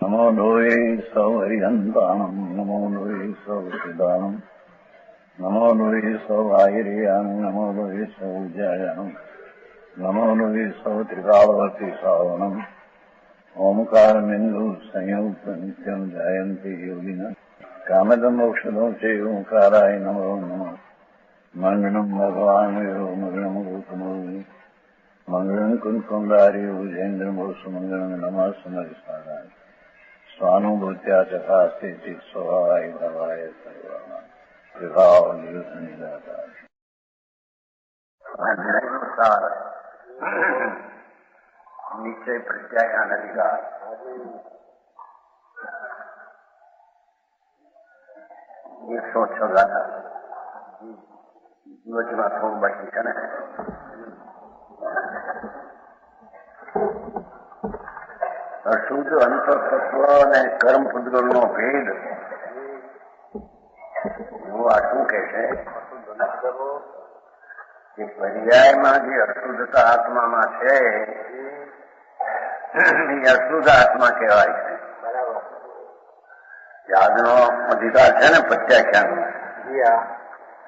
नमो लोये सौहरिहन्ताणम् नमो लोये सौचिदानम् नमो लोये सौभागिर्याम् नमो लोये सौजायानम् नमो लोये सौत्रिकालवती सावनम् ओंकारमिन्दु संयुक्त नित्यम् जयन्ति योगिनः कामदमोक्षदो चैव ओंकाराय नमो नमः मङ्गलम् भगवान् यो मङ्गलम् गौतमोऽपि मङ्गलम् कुन्कुण्डार्यो विजेन्द्रमोसुमङ्गलम् नमः समरिसाराय स्वानुभूत्या चकास्ते स्वभावाय भवाय सर्वाणाम् विभाव निरुद्ध निराकार निश्चय प्रत्याख्यान अधिकार 106 ગાથા વચમાં થોડું બાકી છે ને. અશુદ્ધ અંતરતત્વ અને કર્મ પુદ્ગલનો ભેદ એવું આ શું કે છે કે પર્યાયમાં જે અશુદ્ધતા આત્મામાં છે એ અશુદ્ધ આત્મા કહેવાય છે. ત્યાગનો અધિકાર છે ને પ્રત્યાખ્યાન.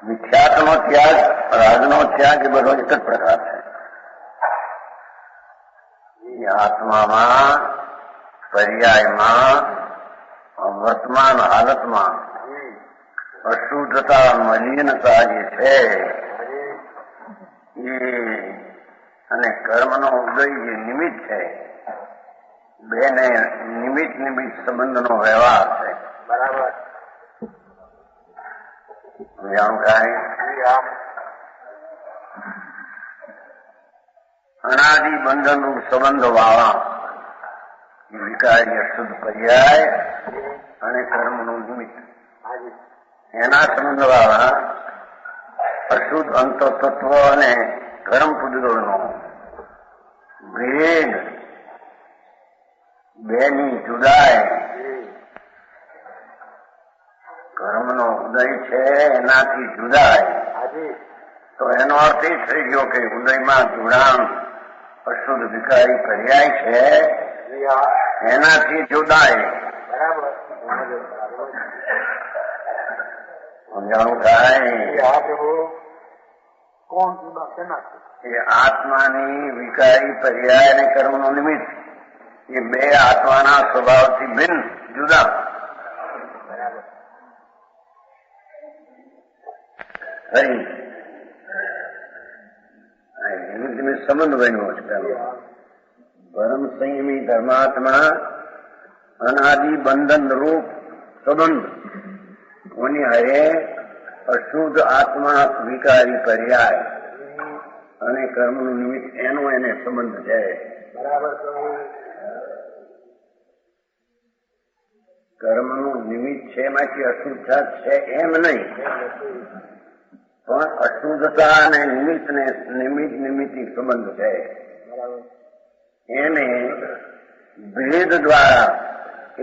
મિથ્યાત્વનો ત્યાગ, રાગનો ત્યાગ એ બધો એક જ પ્રકાર છે. એ આત્મામાં પર્યાયમાં વર્તમાન હાલતમાં અશુદ્ધતા મલિનતા જે છે એ અને કર્મનો ઉદય જે નિમિત્ત છે બેને નિમિત્ત સંબંધનો વ્યવહાર છે. બરાબર અનાદિ બંધનરૂપ સંબંધ વાળા વિકારી અશુદ્ધ પર્યાય અને કર્મનું નિમિત્ત એના સંબંધ વાળા અશુદ્ધ અંતતત્વ અને કર્મ પુદ્ગલનો ભેદ બેની જુદાઈ કર્મનો ઉદય છે એનાથી જુદાઈ તો એનો અર્થ એ થઈ ગયો કે ઉદયમાં જોડાણ અશુદ્ધ વિકારી પર્યાય છે એનાથી જુદાઈ સમજાણું થાય. એ આત્માની વિકારી પર્યાય અને કર્મનો નિમિત્ત એ બે આત્માના સ્વભાવથી ભિન્ન જુદા. સંબંધ બન્યો છે. પરમ સંયમી ધર્માત્મા અનાદિ બંધન રૂપ સંબંધ કોની હરે અશુદ્ધ આત્મા વિકારી પર્યાય અને કર્મનું નિમિત્ત એનો એને સંબંધ છે. બરાબર. કર્મનું નિમિત્ત છે એમાંથી અશુદ્ધતા છે એમ નહીં, પણ અશુદ્ધતા અને નિમિત્ત સંબંધ છે. એને ભેદ દ્વારા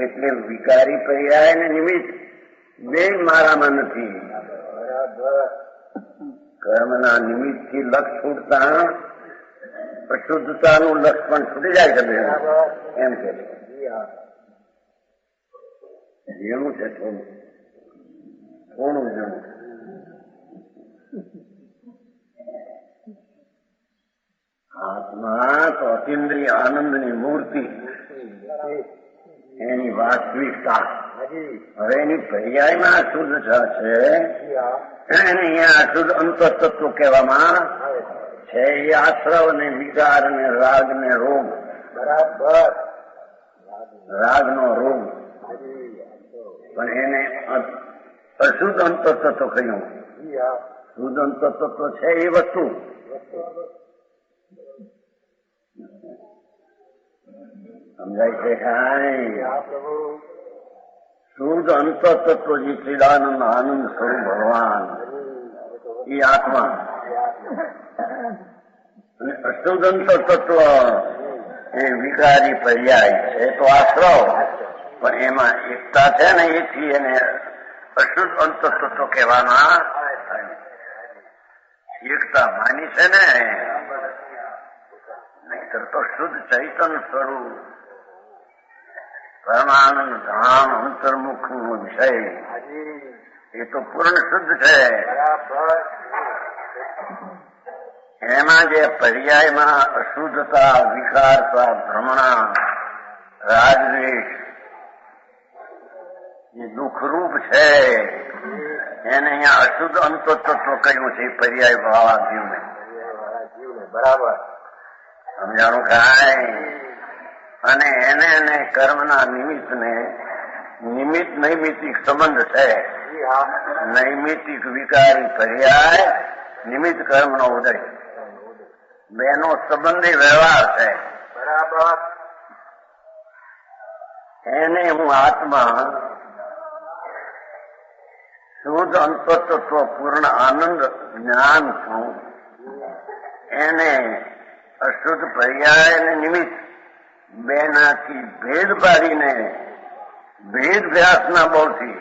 એટલે વિકારી પર્યાય અને નિમિત્ત બે મારામાં નથી. કર્મના નિમિત્તથી લક્ષ છૂટતા અશુદ્ધતાનું લક્ષ પણ છૂટી જાય છે એમ કે છે. જેવું છે થોડું જેવું આત્મા તો અતિન્દ્રિય આનંદની મૂર્તિ, એની વાસ્તવિકતા. હવે એની પર્યાયમાં અશુદ્ધતા છે એને અહીંયા અશુદ્ધ અંતતત્વ કહેવામાં છે. એ આશ્રવ ને વિકાર ને રાગ ને રોગ, બરાબર રાગનો રોગ, પણ એને અશુદ્ધ અંતતત્વ કહ્યું. શુદ્ધ અંતતત્વ છે એ વસ્તુ સમજાય છે. શુદ્ધ અંતતત્વ જે ચિદાનંદ આનંદ સ્વરૂપ ભગવાન એ આત્મા અને અશુદ્ધ અંતતત્વ એ વિકારી પર્યાય છે તો આશ્રવ, પણ એમાં એકતા છે ને એથી એને અશુદ્ધ અંતતત્વ કહેવામાં એકતા માની છે ને. નહીતર તો શુદ્ધ ચૈતન્ય સ્વરૂપ પરમાનંદ ધામ અંતર્મુખનો વિષય એ તો પૂર્ણ શુદ્ધ છે. એમાં જે પર્યાયમાં અશુદ્ધતા, વિકારતા, ભ્રમણા, રાગદ્વેષ જે દુઃખરૂપ છે એને અહીંયા અશુદ્ધ અંતતત્વ કહ્યું છે પર્યાય વાળા જીવને. બરાબર સમજાણું કાંઈ? અને એને કર્મના નિમિત્તને નિમિત્ત નૈમિતિક સંબંધ છે. નૈમિતિક વિકારી પર્યાય, નિમિત્ત કર્મનો ઉદય, બેનો સંબંધી વ્યવહાર છે. બરાબર એને હું આત્મા શુદ્ધ અંતતત્વ પૂર્ણ આનંદ જ્ઞાન છું. એને અશુદ્ધ પર્યાય અને નિમિત્ત બેનાથી ભેદ પાડીને ભેદ વ્યાસના બળથી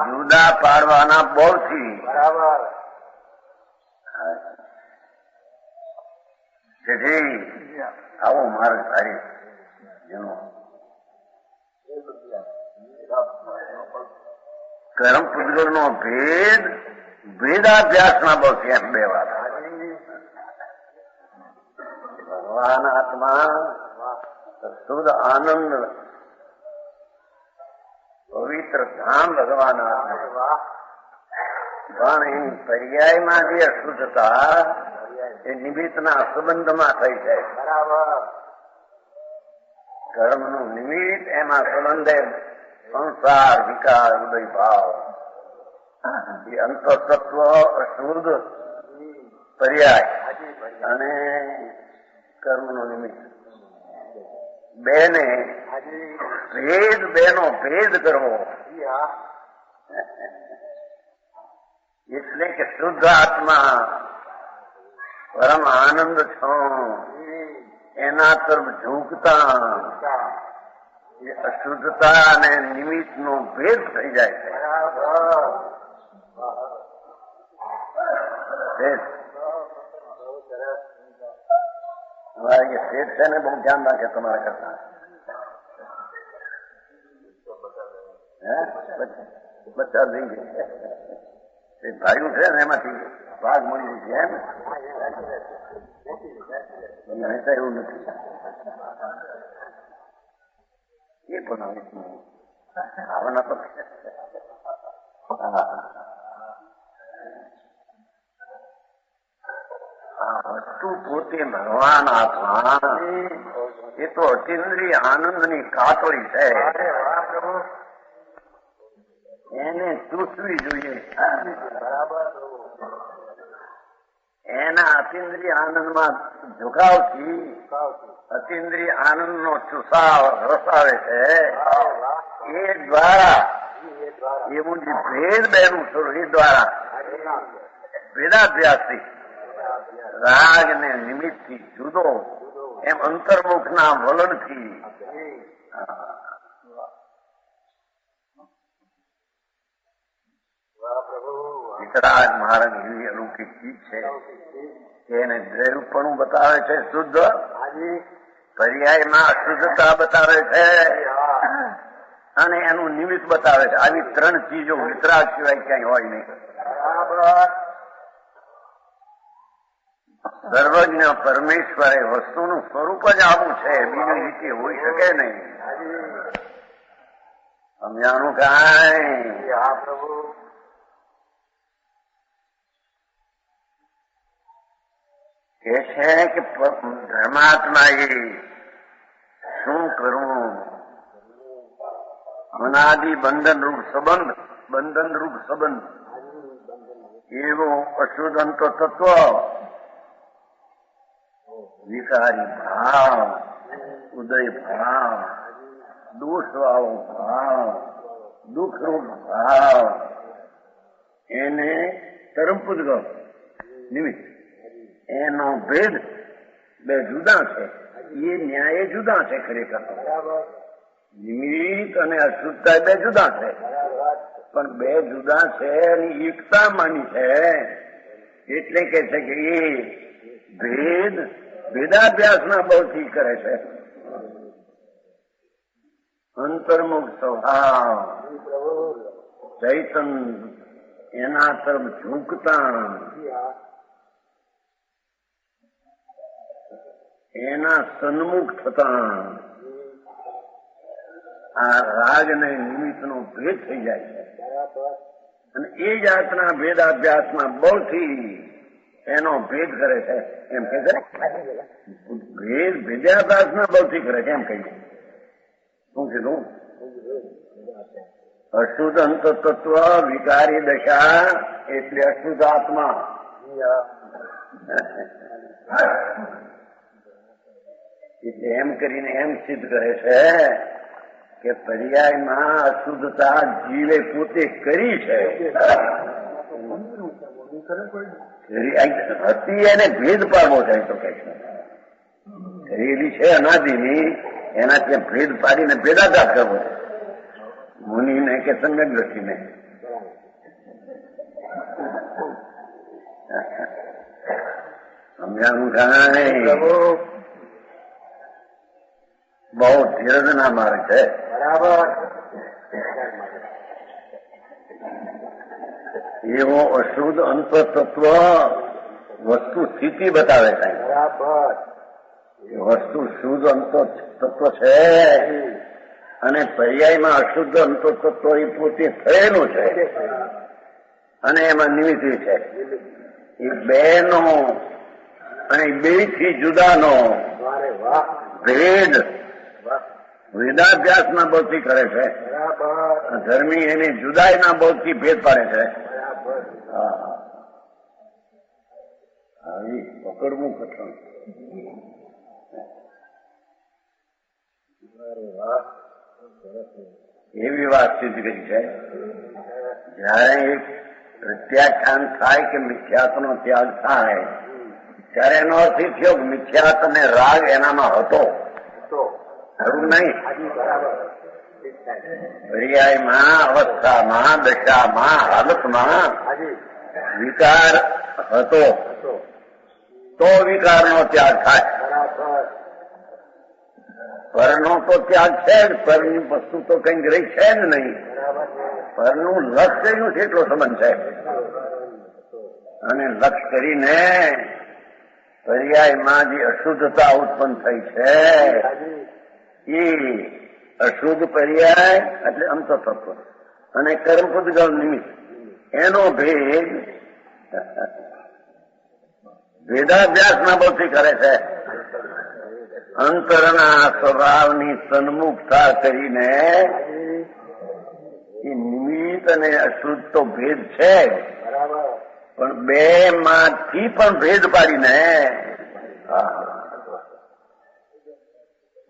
જુદા પાડવાના બળથી બરાબર તેથી આવો માર્ગ સારી જેનો કર્મ પૂજગલનો ભેદ ભેદાભ્યાસના બળથી એમ બે વાત. ભગવાન આત્મા શુદ્ધ આનંદ પવિત્ર ધામ ભગવાન આત્મા પણ એની પર્યાયમાં જે અશુદ્ધતા એ નિમિત્તના સંબંધમાં થઈ જાય. બરાબર કર્મનું નિમિત્ત એમાં સંબંધે સંસાર, વિકાર, ઉદય ભાવ એ અંતતત્વ અશુદ્ધ પર્યાય અને કર્મનું નિમિત્ત બેને ભેદ, બેનો ભેદ કરવો એટલે કે શુદ્ધ આત્મા પરમ આનંદ છો એના તરફ ઝૂકતા એ અશુદ્ધતા અને નિમિત્તનો ભેદ થઈ જાય છે. અમારે જે શેઠ છે ને બહુ ધ્યાન રાખે તમારા કરતા. બચ્ચા થઈ ગઈ એ ભાઈઓ છે ને એમાંથી ભાગ મળી છે એમ નહીં તો એવું નથી. એ પણ આવવાના તો વસ્તુ પોતે ભગવાન આત્મા એ તો અતિન્દ્રિય આનંદની કાતળી છે. એને ચૂસવી જોઈએ. એના અતિન્દ્રિય આનંદમાં ઝુકાવથી અતિન્દ્રિય આનંદનો ચુસાવ રસાવે છે. એ દ્વારા એવું જે ભેદ બેનું સ્વરૂપ એ દ્વારા ભેદાભ્યાસથી રાગ ને નિમિત્તથી જુદો એમ અંતર્મુખના વલણથી વિતરાગ મહારાજ એવી અલૌકિક ચીજ છે કે એને દ્રવ્યપણું બતાવે છે શુદ્ધ, પર્યાયમાં અશુદ્ધતા બતાવે છે અને એનું નિમિત્ત બતાવે છે. આવી ત્રણ ચીજો વિતરાગ સિવાય ક્યાંય હોય નહીં. સર્વજ્ઞ પરમેશ્વરે વસ્તુનું સ્વરૂપ જ આવું છે, બીજી રીતે હોઈ શકે નહીં. સમજાણું કાંઈ? કે છે કે ધર્માત્માએ શું કરવું? અનાદિ બંધનરૂપ સંબંધ એવો અશુદ્ધ તત્વ વિકારી ભાવ, ઉદય ભાવ, દોષ વાળો ભાવ, દુઃખરૂપ ભાવ એને તરમ પૂજગલ નિમિત્ત એનો ભેદ બે જુદા છે. એ ન્યાય જુદા છે. ખરેખર નિમિત્ત અને અશુદ્ધતા બે જુદા છે, પણ બે જુદા છે એની એકતા માની છે. એટલે કે છે કે એ ભેદાભ્યાસના બળથી કરે છે. અંતર્મુખ સ્વભાવ પ્રભુ ચૈતન એના તરફ ઝૂકતા એના સન્મુખ થતા આ રાગ અને નિમિત્તનો ભેદ થઈ જાય છે બરાબર અને એ જાતના ભેદાભ્યાસમાં બળથી એનો ભેદ કરે છે એમ કે છે ભેદાભ્યાસના બળથી કરે છે એમ કહીએ શું કીધું અશુદ્ધ અંતતત્વ વિકારી દશા એટલે અશુદ્ધ આત્મા એટલે એમ કરીને એમ સિદ્ધ કરે છે કે પર્યાયમાં અશુદ્ધતા જીવે પોતે કરી છે હતી એને ભેદ પાડવો થાય તો કે કરેલી છે અનાદિની એના ત્યાં ભેદ પાડીને ભેદાઘાત કરવો છે મુનિને કે સંગત દ્રષ્ટિને સમજાનું કાંઈ બહુ ધીરજના માર્ગ છે બરાબર એવો અશુદ્ધ અંતતત્વ વસ્તુ સ્થિતિ બતાવે છે બરાબર વસ્તુ શુદ્ધ અંતતત્વ છે અને પર્યાયમાં અશુદ્ધ અંતતત્વ એ પોતે થયેલું છે અને એમાં નિમિત્ત છે એ બેનો અને બે થી જુદાનો વારે વાહ ભેદ વાહ વેદાભ્યાસના બળથી કરે છે બરાબર ધર્મી એની જુદાઈના બળથી ભેદ પાડે છે બરાબર આવી પકડવું કઠણ વારે વાહ એવી વાત સિદ્ધ કરી છે જયારે એક પ્રત્યાખ્યાન થાય કે મિથ્યાત્વનો ત્યાગ થાય ત્યારે એનો અર્થ એ થયો કે મિથ્યાત અને રાગ એનામાં હતો તો ખરું નહીં હાજી બરાબર પર્યાયમાં અવસ્થામાં દશામાં હાલતમાં હાજી વિકાર હતો તો તો વિકારનો ત્યાગ થાય બરાબર પરનો તો ત્યાગ છે જ પરની વસ્તુ તો કંઈક રહી છે જ નહીં બરાબર પરનું લક્ષ્યનું છે એટલો સંબંધ છે અને લક્ષ કરીને પર્યાયમાં જે અશુદ્ધતા ઉત્પન્ન થઈ છે હાજી એ અશુદ્ધ પર્યાય એટલે અંતતત્વ અને કર્મપુદ્ગલ નિમિત્ત એનો ભેદ વેદાભ્યાસના બળથી કરે છે અંતરના સ્વભાવની સન્મુખતા કરીને એ નિમિત્ત અને અશુદ્ધ તો ભેદ છે બરાબર પણ બે માંથી પણ ભેદ પાડીને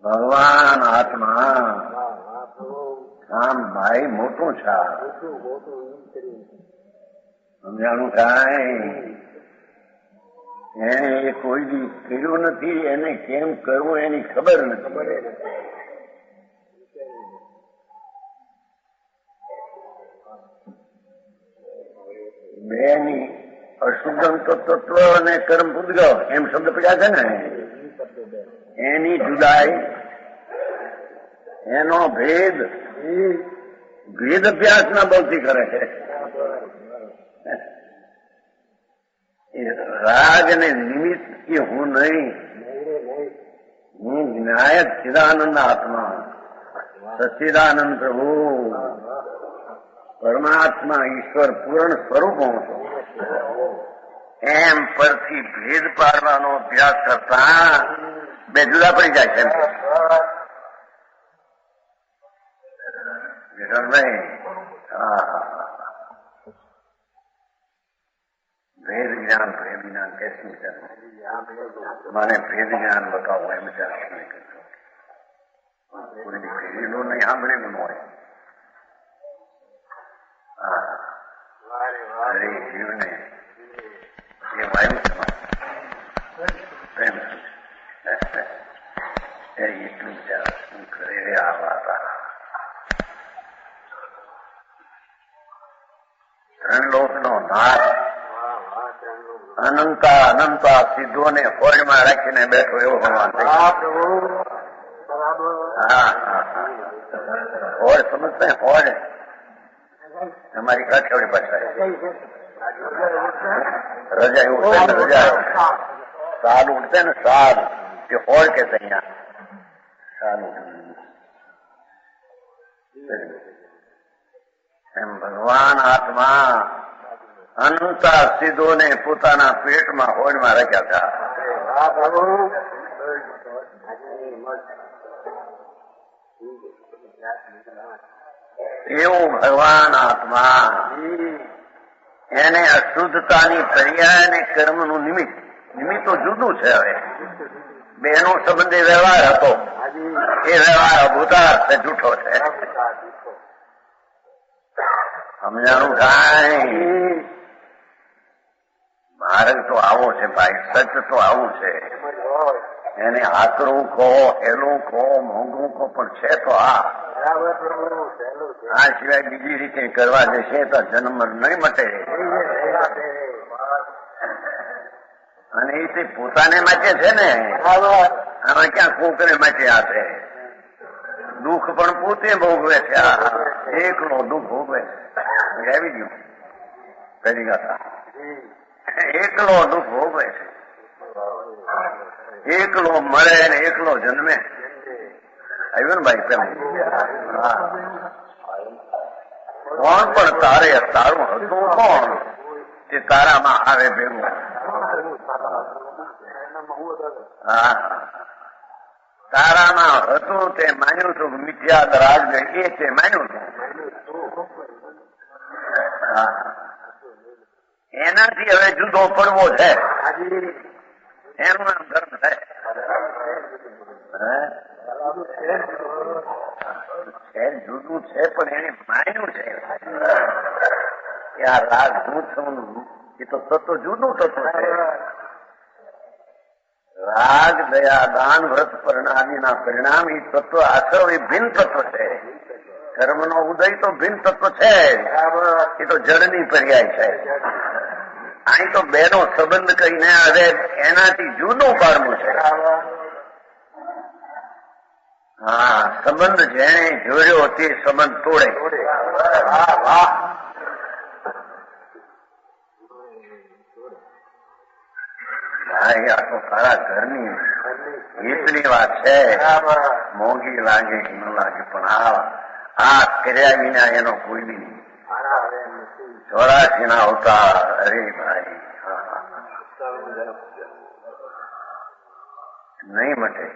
ભગવાન આત્મા વાહ વાહ પ્રભુ આમ ભાઈ મોટું છે મોટું મોટું ઈમ કરી સમજાણું કાંઈ એને એ કોઈ દી કર્યું નથી એને કેમ કરવું એની ખબર નથી બેની અશુદ્ધ તત્વ અને કર્મ પૂદગલ એમ શબ્દ પડ્યા છે ને એની જુદાઈ એનો ભેદ ભેદ અભ્યાસના બળથી કરે છે એ રાગ અને નિમિત્ત કે હું નહીં હું જ્ઞાયક ચિદાનંદ આત્મા સચ્ચિદાનંદ પ્રભુ પરમાત્મા ઈશ્વર પૂર્ણ સ્વરૂપ હું છું એમ પરથી ભેદ પાડવાનો અભ્યાસ કરતા બે જુદા પડી જાય છે ભેદ જ્ઞાન પ્રેમ જ્ઞાન कैसे મને ભેદ જ્ઞાન બતાવો એમ દર્શન કરશો કોઈ ભેદેલું નહીં સાંભળેલું હોય હરે જીવને એ વાયુ પ્રેમ એટલું શું કરે રે આ વાત ત્રણ લોકનો નાથ અનંતા અનંતા સિદ્ધોને ફોજમાં રાખીને બેઠો એવો ભગવાન પ્રભુ બરાબર હા તમારી કાઠિયાવાડી ભાષા રજા એવું છે ને, રજા સાલ ઉઠતે ને સાલ કે હોળ કે અહીંયા સાલ એમ ભગવાન આત્મા અનંતા સિદ્ધોને પોતાના પેટમાં હોળમાં રાખ્યા હતા. એવું ભગવાન આત્મા એને અશુદ્ધતાની પર્યાય અને કર્મનું નિમિત્ત તો જુદું છે. હવે બેનો સંબંધે વ્યવહાર હતો, એ વ્યવહાર અભૂતાર્થ છે, જૂઠો છે. સમજાણું કાંઈ? માર્ગ તો આવો છે ભાઈ, સચ તો આવું છે. એને આકરું કહો, હેલું કહો, મોંઘું કહો, પણ છે તો આ સિવાય બીજી રીતે કરવા જશે તો જન્મ નહીં મટે. અને એ તે પોતાને માટે છે ને, આમાં ક્યાં કોકને માટે આપે. દુઃખ પણ પોતે ભોગવે છે, એકલો દુઃખ ભોગવે છે. આવી ગયું પેલી ગાથા, એકલો દુઃખ ભોગવે છે, એકલો મળે ને એકલો જન્મે. આવ્યું ને ભાઈ પેલું? કોણ પણ તારે તારું હતું કોણ તે તારામાં આવે ભેગું? હા, તારામાં હતું તે માન્યું હતું, મિથ્યા રાગ એ તે માન્યું હતું. એનાથી હવે જુદો પડવો છે, એનું નામ ધર્મ છે. જુદું છે પણ એને માન્યું છે કે આ રાગ હું છું. એ તો તત્વ જુદું તત્વ છે. રાગ, દયા, દાન, વ્રત પરિણામીના પરિણામી તત્વ આશ્રવ એ ભિન્ન તત્વ છે. કર્મનો ઉદય તો ભિન્ન તત્વ છે, એ તો જળની પર્યાય છે. અહીં તો બેનો સંબંધ કહીને હવે એનાથી જુદું પાડવું છે. હા, સંબંધ જેને જોડ્યો તે સંબંધ તોડે. ભાઈ આ તો તારા ઘરની હિતની વાત છે. મોંઘી લાગે કે ન લાગે, પણ આ કર્યા વિના એનો કોઈ બી 84 ના અવતાર. અરે ભાઈ નહીં મટે.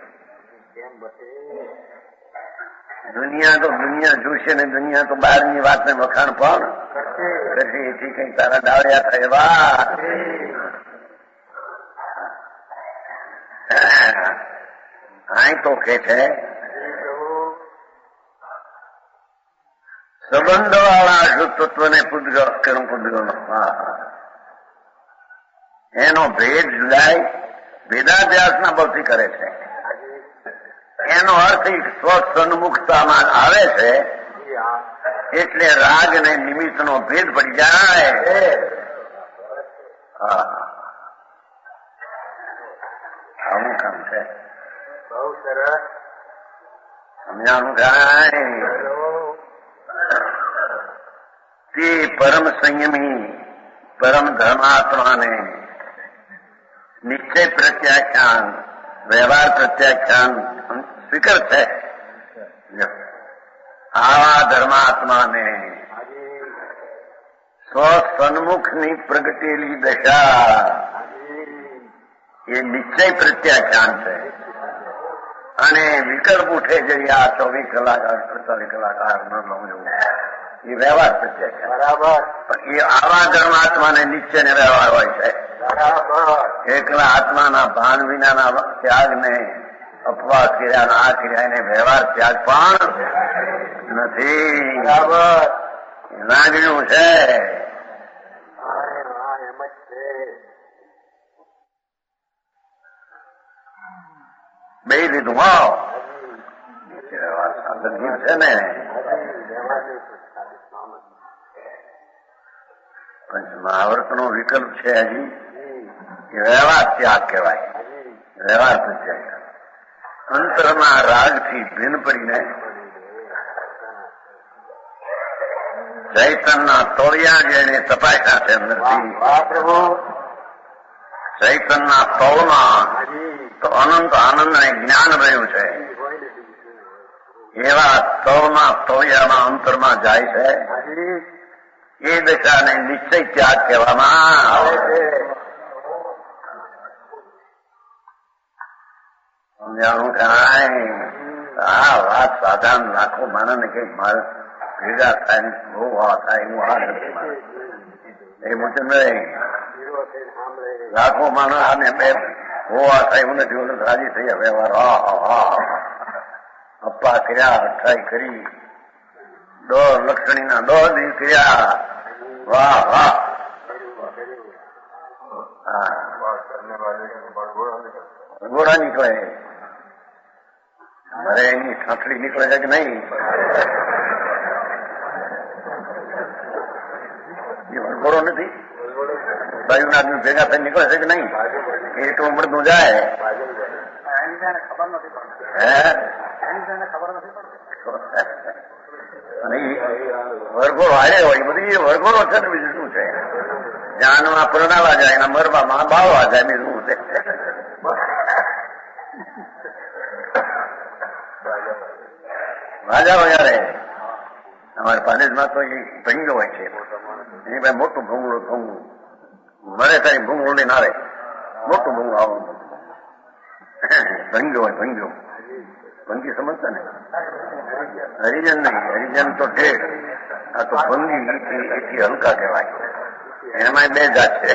દુનિયા જોશે ને, દુનિયા તો બહારની વાતને વખાણ પણ કરશે. એથી કઈ તારા ડાળ્યા થાય વા. અહીં તો કે છે સંબંધ વાળા શુદ્ધ તત્વને પૂજ્ય પૂજ્યો એનો ભેદ જુદાય વેદાધ્યાસના બળથી કરે છે. એનો અર્થ સ્વસન્મુખતામાં આવે છે, એટલે રાગ ને નિમિત્ત નો ભેદ પડી જાય. આવું કામ છે. બહુ સરસ સમજાણું કાંઈ? તે પરમ સંયમી પરમ ધર્માત્માને નિશ્ચય પ્રત્યાખ્યાન, વ્યવહાર પ્રત્યાખ્યાન સ્વીકાર છે. આવા ધર્માત્માને સ્વસન્મુખની પ્રગટેલી દશા એ નિશ્ચય પ્રત્યાખ્યાન છે. અને વિકલ્પ ઉઠે જઈ આ 24 કલાક 48 કલાક ન લઉં એવું એ વ્યવહાર પ્રત્યાખ્યાન. બરાબર. પણ એ આવા ધર્માત્માને નિશ્ચય ને વ્યવહાર હોય છે. એકલા આત્માના ભાન વિનાના ત્યાગને અપવાદ કર્યા, આ કર્યા એને વ્યવહાર ત્યાગ પણ નથી. બરાબર. લાગ્યું છે. એમ જ છે. બે લીધું હા સાધન છે ને. પંચમહાવર્ત નો વિકલ્પ છે હજી, વ્યવહાર ત્યાગ કહેવાય. વ્યવહાર પ્રત્યાગ અંતરના રાગથી ભિન્ન પડીને ચૈતનના તોળિયા જેને તપાસ્યા છે અંદરથી, પ્રભુ ચૈતનના તોળમાં તો અનંત આનંદ અને જ્ઞાન રહ્યું છે. એવા તોળમાં તોળિયાના અંતરમાં જાય છે. એ દશાને નિશ્ચય ત્યાગ કહેવામાં આવે છે. સમજાણું કાંઈ આ વાત સાધારણ લાખો માણસને કઈક મારે ભેગા થાય બહુ થાય એવું આ નથી મારે એ મુજબ નહીં. લાખો માણસ આને બે હોવા થાય એવું નથી. ઓલું રાજી થઈ વ્યવહાર અપ્પા કર્યા, અઠાઈ કરી, લક્ષણીના દી કર્યા. વાહ વાહ. ગોળા નીકળે મારે એની ઠાઠડી નીકળે છે કે નહીં? એ વરઘોડો નથી. બાયુના આદમી ભેગા થઈ નીકળે છે કે નહીં? એ તો મળતું જાય. વરઘોડો હારે હોય બધી વરઘોડો છે ને બીજું શું છે? જાનમાં પરણાવા જાય એના મરવામાં બાવવા જાય બીજું શું છે? રાજા વગાડે. અમારે પાલેજમાં તો એ ભંગો હોય છે. એની પાસે મોટું ભૂંગળું મરે તારી ભૂંગળું લઈને આવે. મોટું ભૂંગળું આવવાનું ભંગો હોય. ભંગી સમજતા ને? હરિજન નહીં, હરિજન તો ઢેર. આ તો ભંગી એથી હલકા કહેવાય. એમાં બે જાત છે.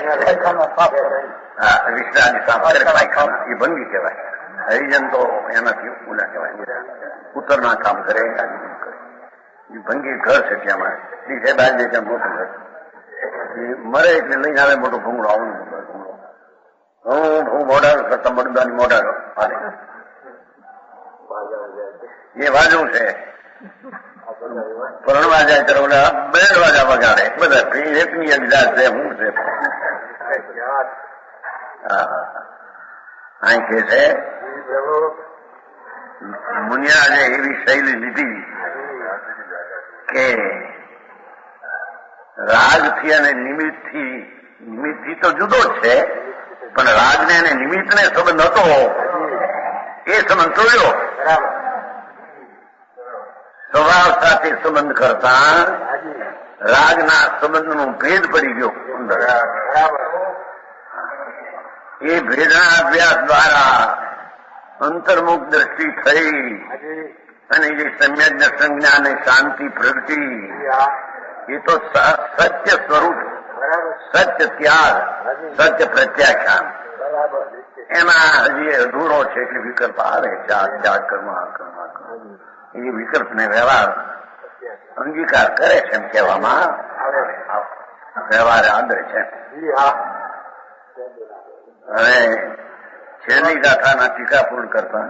હા, વિશ્રાની સાંભળે પાયખાના એ ભંગી કહેવાય. હરિજન તો એનાથી ઊંડા કહેવાય. ઉત્તરના કામ કરે એ ભંગી ઘર છે ત્યાં નીચે બાર જે ત્યાં મોટું ઘર. મરે એટલે લઈને આવે મોટું ભૂંગળો આવવાનું ભૂંગળો. હું મોઢા કરતા મડદાની મોઢા હાલે એ વાજવું છે. પરણવા જાય ત્યારે ઓલા બેડ વાજા વગાડે બધા. એકની એક જાત છે. હું છે અહીં કે છે મુનિયાએ એવી શૈલી લીધી કે રાગથી અને નિમિત્તથી તો જુદો જ છે, પણ રાગને અને નિમિત્તને સંબંધ હતો એ સંબંધ તોડ્યો. સ્વભાવ સાથે સંબંધ કરતા રાગના સંબંધનો ભેદ પડી ગયો અંદર. એ ભેદના અભ્યાસ દ્વારા અંતર્મુખ દ્રષ્ટિ થઈ અને જે સમ્યક દર્શન જ્ઞાન અને શાંતિ પ્રગટી એ તો સત્ય સ્વરૂપ, સત્ય ત્યાગ, સત્ય પ્રત્યાખ્યાન એમાં હજી અધૂરો છે. એટલે વિકલ્પ આવે ત્યાગ કર્મ એ વિકલ્પને વ્યવહાર અંગીકાર કરે છે એમ કહેવામાં વ્યવહાર આદરે છે. હવે છેલ્લી ગાથાના ટીકા પૂર્ણ કરતા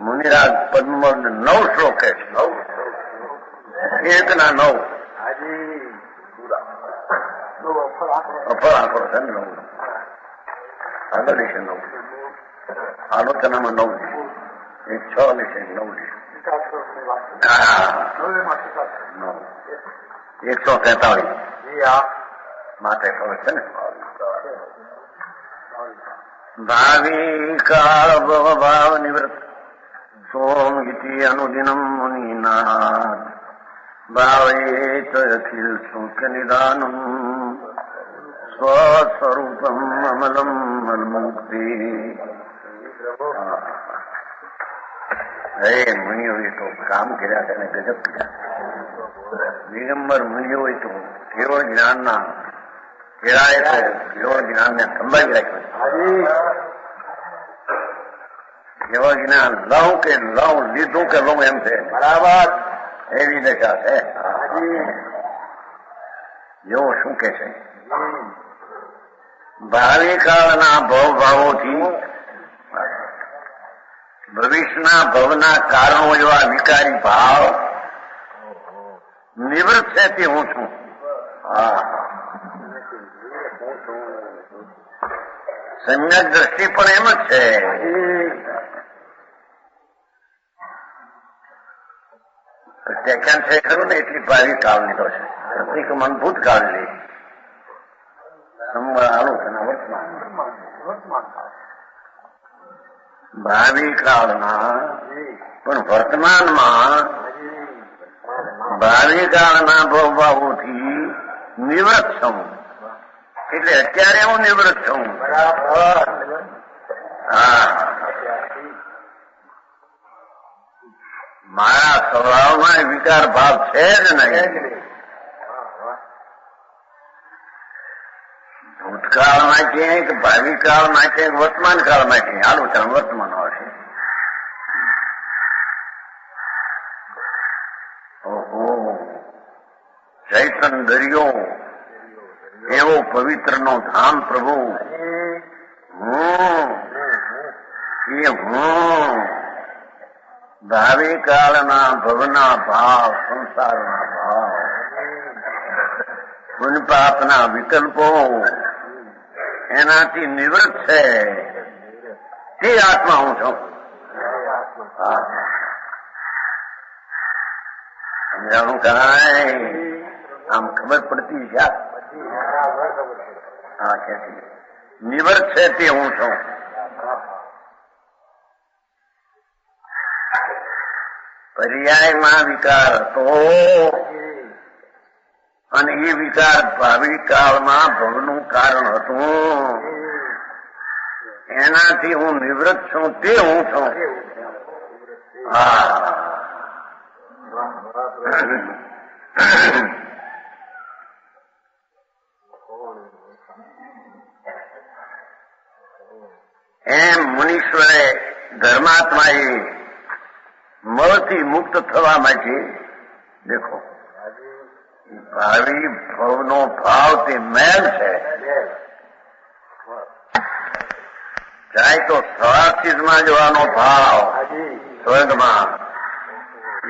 મુનિરાજ પદ્મ 9 શ્લોક છે. 1 ના 9 અફળ આંકડો છે ને 9 આગળ છે 9 આલોચનામાં 9 છે. 6 લેશે 9 છે. 143 માટે ખબર છે ને. ભાવિ કાળ ભાવ નિવૃત્ત સોમ ઇતિ અનુદિનમ મુનિનાથ ભાવેત અખિલ સુખ નિદાનમ સ્વસ્વરૂપમ અમલમ મલમુક્તિ. હે મુનિઓએ તો કામ કર્યા છે અને ગજબ કર્યા. દિગંબર મુનિઓએ તો કેવળ જ્ઞાનના કેળાએ તો કેવળ જ્ઞાનને સંભાળી રાખ્યું. કેવળ જ્ઞાન લઉં કે લઉં, લીધું કે લઉં એમ છે. બરાબર એવી દશા છે. જેવો શું કે છે ભાવિ કાળના ભાવોથી ભવિષ્યના ભવના કારણો એવા વિકારી ભાવ નિવૃત્ત છે તે હું છું. સમ્યક દ્રષ્ટિ પણ એમ જ છે. પ્રત્યાખ્યાન છે ખરું ને એટલી ભાવિ કાળ લીધો છે. પ્રતિક્રમણ ભૂતકાળ લે, સંવર આલોચના વર્તમાન, ભાવિ કાળના પણ વર્તમાનમાં ભાવિ કાળના ભવભાવોથી નિવૃત્ત છું. એટલે અત્યારે હું નિવૃત્ત છું. હા, મારા સ્વભાવમાં વિકાર ભાવ છે જ નહીં. ભૂતકાળમાં ક્યાંય કે ભાવિ કાળમાં ક્યાંય વર્તમાન કાળમાં ક્યાંય આલોચના વર્તમાન આવશે. ઓહો, ચૈતન દરિયો એવો પવિત્ર નો ધામ પ્રભુ, એ હું ભાવિ કાળના ભવના ભાવ, સંસારના ભાવ, પુન પાપના વિકલ્પો એનાથી નિવૃત્ત છે તે આત્મા હું છું. સમજાણું કાંઈ આમ ખબર પડતી છે. હા, કે નિવૃત્ત છે તે હું છું. પર્યાયમાં વિકાર હતો અને એ વિકાર ભાવિ કાળમાં ભવનું કારણ હતું. એનાથી હું નિવૃત્ત છું તે હું છું. હા, એમ મુનીશ્વરે ધર્માત્માએ મળથી મુક્ત થવા માટે દેખો ભાવિ ભવનો ભાવ તે મેલ છે. ચાહે તો સ્વાસ્થિતમાં જવાનો ભાવ સ્વર્ગમાં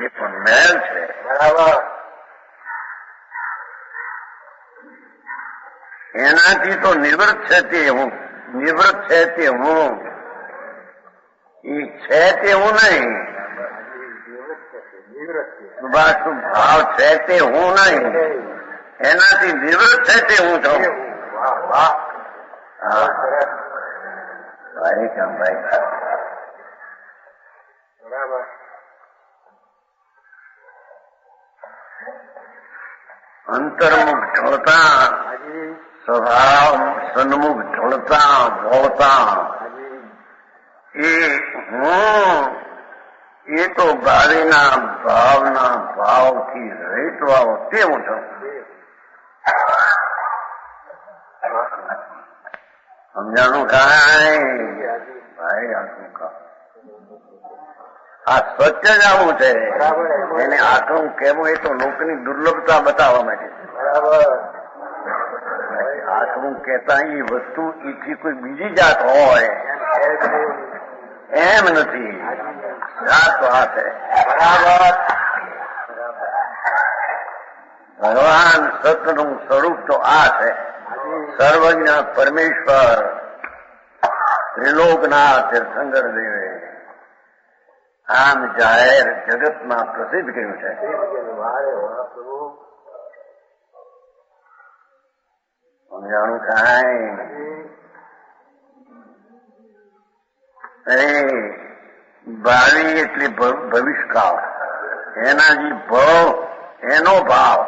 એ પણ મેલ છે. એનાથી તો નિવૃત્ત છે તે હું, નિવૃત્ત છે તે હું, એ છે તે હું નહીં. શુભાશુભ ભાવ છે તે હું નહીં, એનાથી નિવૃત્ત છે તે હું છું. ભાઈ કામ ભાઈ અંતર્મુખ ઢોળતા સ્વભાવ સન્મુખ ઢોળતા ભોળતા એ હું, એ તો ભાવિના ભાવના ભાવથી રહીતવાઓ તે હું છું. સમજાણું કાંઈ ભાઈ? આટલું કા આ સત્ય જ આવું છે. એને આટલું કહેવું એ તો લોકોની દુર્લભતા બતાવવા માટે. આટલું કહેતા એ વસ્તુ એથી કોઈ બીજી જાત હોય એમ નથી. જાત તો આ છે. ભગવાન સતનું સ્વરૂપ તો આ છે. સર્વજ્ઞ પરમેશ્વર ત્રિલોકના તીર્થંકર દેવે આમ જાહેર જગતમાં પ્રસિદ્ધ કર્યું છે. સમજાણું કાંઈ? ભાવિ એટલે ભવિષ્યકાળ, એના જે ભવ એનો ભાવ,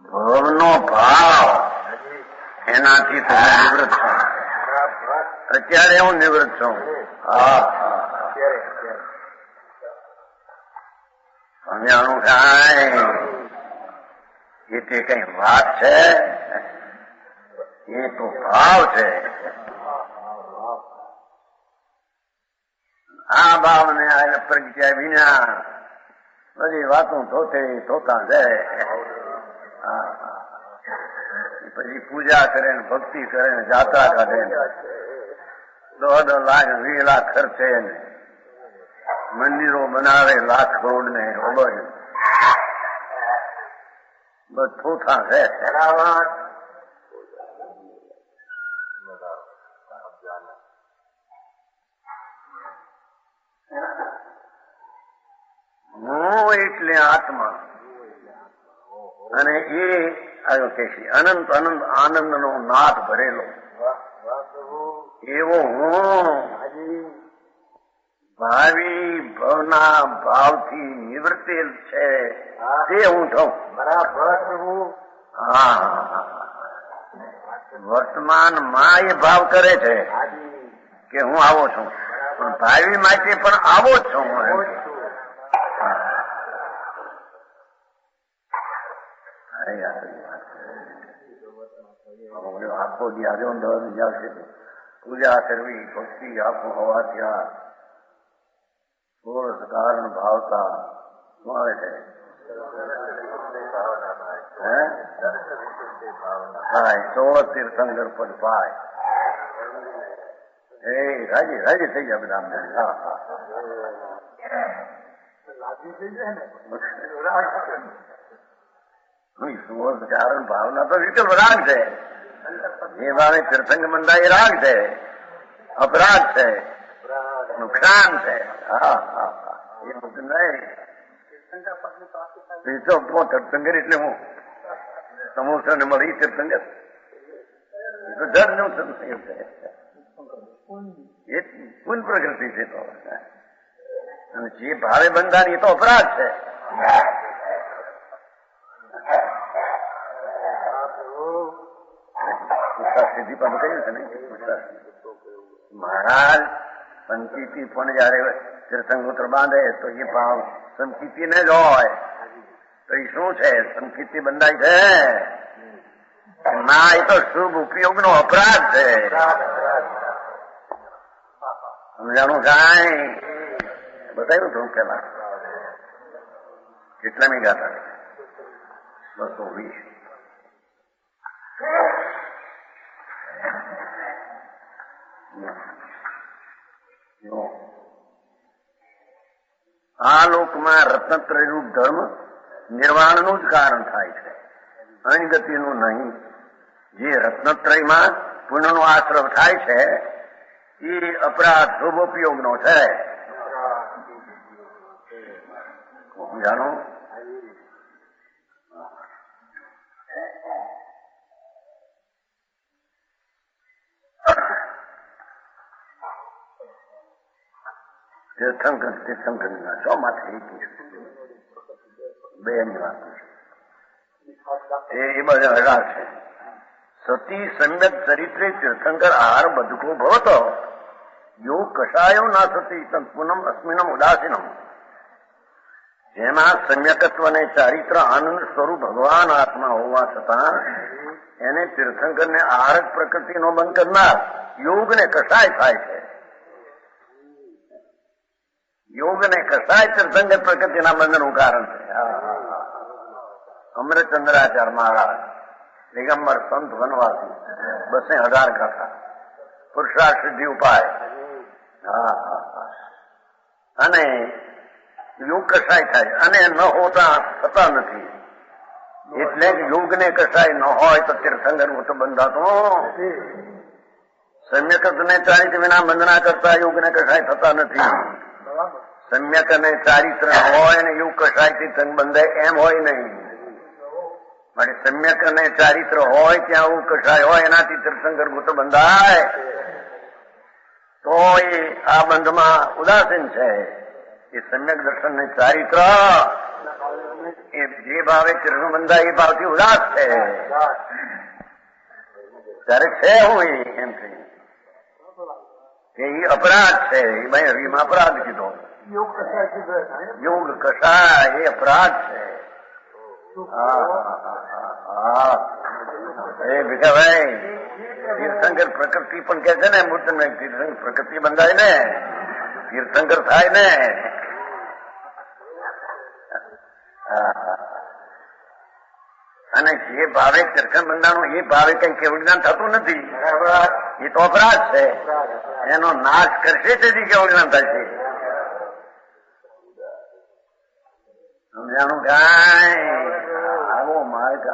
ભવનો ભાવ એનાથી તમે નિવૃત્ત છો. અત્યારે હું નિવૃત્ત છું. હા, સમજાણું કાંઈ? એ તે કઈ વાત છે? એ તો ભાવ છે. આ ભાવને આ પ્રજ્ઞા વિના બધી વાતો થતા જાય. પછી પૂજા કરે ને ભક્તિ કરે ને જાત્રા કાઢે ને 10 લાખ 20 લાખ ખર્ચે ને મંદિરો બનાવે લાખ કરોડ ને બધું થાય છે. હું એટલે આત્મા, અને એ આવ્યો કે છે અનંત અનંત આનંદનો નાદ ભરેલો એવો હું ભાવિ ભવના ભાવથી નિવૃત્તિ છે તે હું છું. હા, વર્તમાનમાં એ ભાવ કરે છે કે હું આવો છું, પણ ભાવિ માટે પણ આવો જ છું. આખો દિવસ આવશે પૂજા કરવી, ભક્તિ આખું હોવા ત્યાં થોડો કારણ ભાવતા શું આવે છે? સોળ તીર્થંકર પદ પાય. એ રાજી રાજી થઈ જાય બધા. હા હા, સુવર્ણ કારણ ભાવના તો વિકલ્પ રાગ છે. એ ભાવે તીર્થંકર બંધાય એ રાગ છે, અપરાધ છે, નુકસાન છે. હા હા હા, એ બધું નહીં. તીર્થંકર એટલે હું સમોસા ને મળી તીર્થંકર તો જડ નું છે. એ પૂર્ણ પ્રકૃતિ છે. તો અને જે ભાવે બંધાની એ તો અપરાધ છે. સિદ્ધિ પણ કહ્યું છે ને મહારાજ સંકિતિ પણ જયારે તીર્થંકર બાંધે તો એ ભાવ સંકિતિ ને જ હોય. તો એ શું છે? સંકિતિ બંધાય છે ના, એ તો શુભ ઉપયોગ નો અપરાધ છે. સમજાણું કાંઈ? બતાવ્યું હતું પેલા. કેટલામી ગાતા? 220. આ લોકમાં રત્નત્રય રૂપ ધર્મ નિર્વાણનું જ કારણ થાય છે, અનગતિનું નહીં. જે રત્નત્રયમાં પુણ્યનો આશ્રવ થાય છે એ અપરાધ શુભોપયોગનો છે. જાણો તીર્થંકર શો માટે બે ની વાત એ બધા હજાર છે. સતી સમ્યક ચરિત્રે તીર્થંકર આહાર બદકો ભવતો યોગ કષાયો ના સતી પૂનમ અસ્મિનમ ઉદાસીનમ. જેમાં સમ્યકત્વ અને ચારિત્ર આનંદ સ્વરૂપ ભગવાન આત્મા હોવા છતાં એને તીર્થંકરને આહારક પ્રકૃતિનો બંધ કરનાર યોગને કષાય થાય છે. યોગ ને કસાય તીર્થંકર પ્રકૃતિના બંધનનું કારણ છે. અમૃતચંદ્રાચાર્ય મહારાજ દિગંબર સંત વનવાસી 218 ગાથા પુરુષાર્થ સિદ્ધિ ઉપાય. અને યોગ કસાય થાય અને ન હોતા થતા નથી. એટલે યોગ ને કસાય ન હોય તો તીર્થંકર હું તો બંધાતો. સમ્યક ને ચારિત્ર વિના બંધના કરતા યોગ ને કસાય થતા નથી. સમ્યક અને ચારિત્ર હોય ને એવું કસાયથી સંગ બંધાય એમ હોય નહીં. માટે સમ્યક અને ચારિત્ર હોય ત્યાં એવું કસાય હોય એનાથી તીર્થંકર ગોતો બંધાય તો એ આ બંધમાં ઉદાસીન છે. એ સમ્યક દર્શન ને ચારિત્ર એ જે ભાવે તીર્થ બંધાય એ ભાવથી ઉદાસ છે. ત્યારે છે હું એમ કહ્યું કે એ અપરાધ છે. એ ભાઈ હરીમાં અપરાધ કીધો. યોગ કસાય એ અપરાધ છે. એ ભીખાભાઈ તીર્થંકર પ્રકૃતિ પણ કે છે ને મૂર્ત તીર્થંકર પ્રકૃતિ બંધાય ને તીર્થંકર થાય ને. અને જે ભાવે તીર્થન બંધાણું એ ભાવે કઈ કેવળ જ્ઞાન થતું નથી. એ તો અપરાધ છે. એનો નાશ કરશે તેથી કેવળ જ્ઞાન થશે. સમજાણું કાંઈ? આવો માર્ગ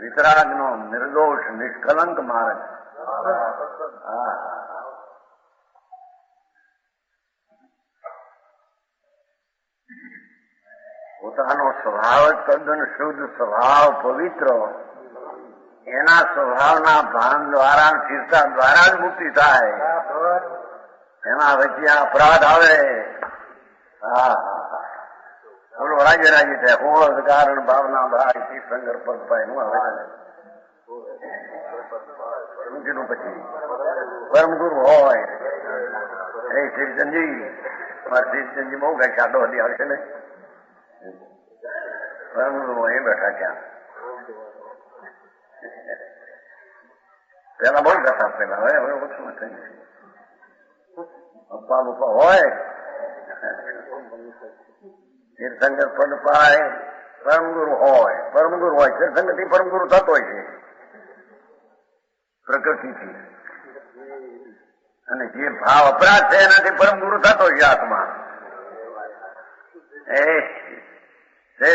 વિતરાગ નો નિર્દોષ નિષ્કલંક માર્ગ. પોતાનો સ્વભાવ તદ્દન શુદ્ધ સ્વભાવ પવિત્ર, એના સ્વભાવના ભાન દ્વારા ચિંતા દ્વારા જ મુક્તિ થાય. એના વચ્ચે અપરાધ આવે. હા બોલો રાજી રાજી થાય. હોળ કારણ ભાવના ભાઈ તીર્થંકર પદ પાય નું આવે કીધું પછી પરમ ગુરુ હોય એ શ્રીચંદજી મારા શ્રીચંદજી બહુ કઈ ખાડો હતી આવશે ને પરમ ગુરુ હોય એ બેઠા ક્યાં પેલા બહુ કથા પેલા હવે ઓછું થઈ પપ્પા બપ્પા હોય તીર્થંકર પદ પાય પરમગુરુ હોય તીર્થંકર થી પરમગુરુ થતો હોય છે પ્રકૃતિથી. અને જે ભાવ અપરાધ છે એનાથી પરમગુરુ થતો હોય આત્મા. એ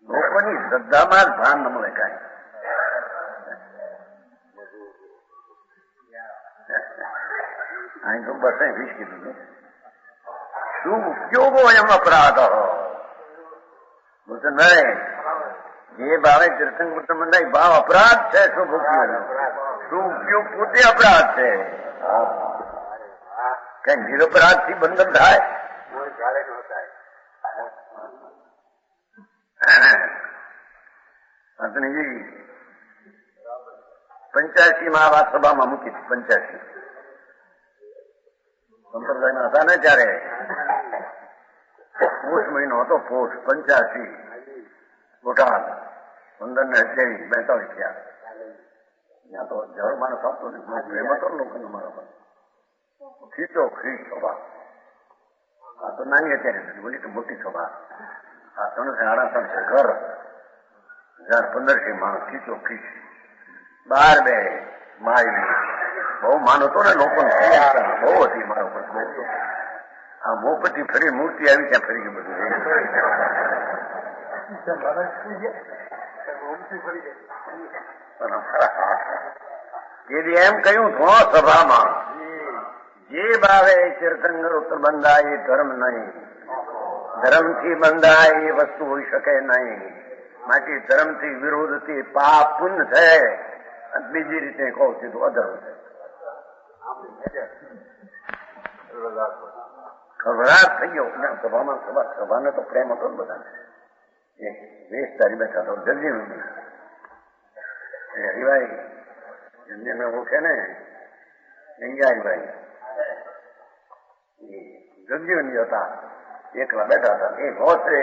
લોકોની શ્રદ્ધામાં જ ભાન ન મળે કાંઈ. અહીં તો બસ 20 કીધું શું ઉપયોગો એમ અપરાધ બોલતો નહીં. જે ભાવે તીર્થંકર મંડાય ભાવ અપરાધ છે. શુભ ઉપયોગ પોતે અપરાધ છે. કઈ નિરપરાધ થી બંધન થાય. પત્નીજી 85 માં આ સભામાં મૂકી 85 સંપ્રદાયમાં હતા ને ત્યારે પોષ મહિનો હતો. પોષ 85 બોટાદ 15 ને 42 થયા. ત્યાં તો જળ માણસ આપતો નથી. એમ હતો લોકોનો મારો ખીચો ખીચ સભા. આ તો નાની અત્યારે નથી બોલી તો મોટી સભા. આ 300-350 છે ઘર 1500 માણસ ખીચો ખીચ બહાર બે માય બહુ માનતો ને લોકો બહુ હતી મારા ઉપર બહુ. આ મોપતી ફરી મૂર્તિ આવી ત્યાં ફરી ગયું બધું. એમ કહ્યું તો સભામાં જે ભાવે તીર્થંકર ઉત્તર બંધાય એ ધર્મ નહીં. ધર્મથી બંધાય એ વસ્તુ હોઈ શકે નહીં. માટે ધર્મથી વિરોધથી પાપ પુણ્ય છે. બીજી રીતે કહું સીધું અધર્મ છે. ખબરાટ થઈ ગયો સભામાં. સભાને તો પ્રેમ હતો બધાને. 20 તારીખ બેઠા તો જલ્દી હરિભાઈ જલ્દી ઓળખે ને હરિભાઈ જગ્યો હતા. એકલા બેઠા હતા. એ હોશે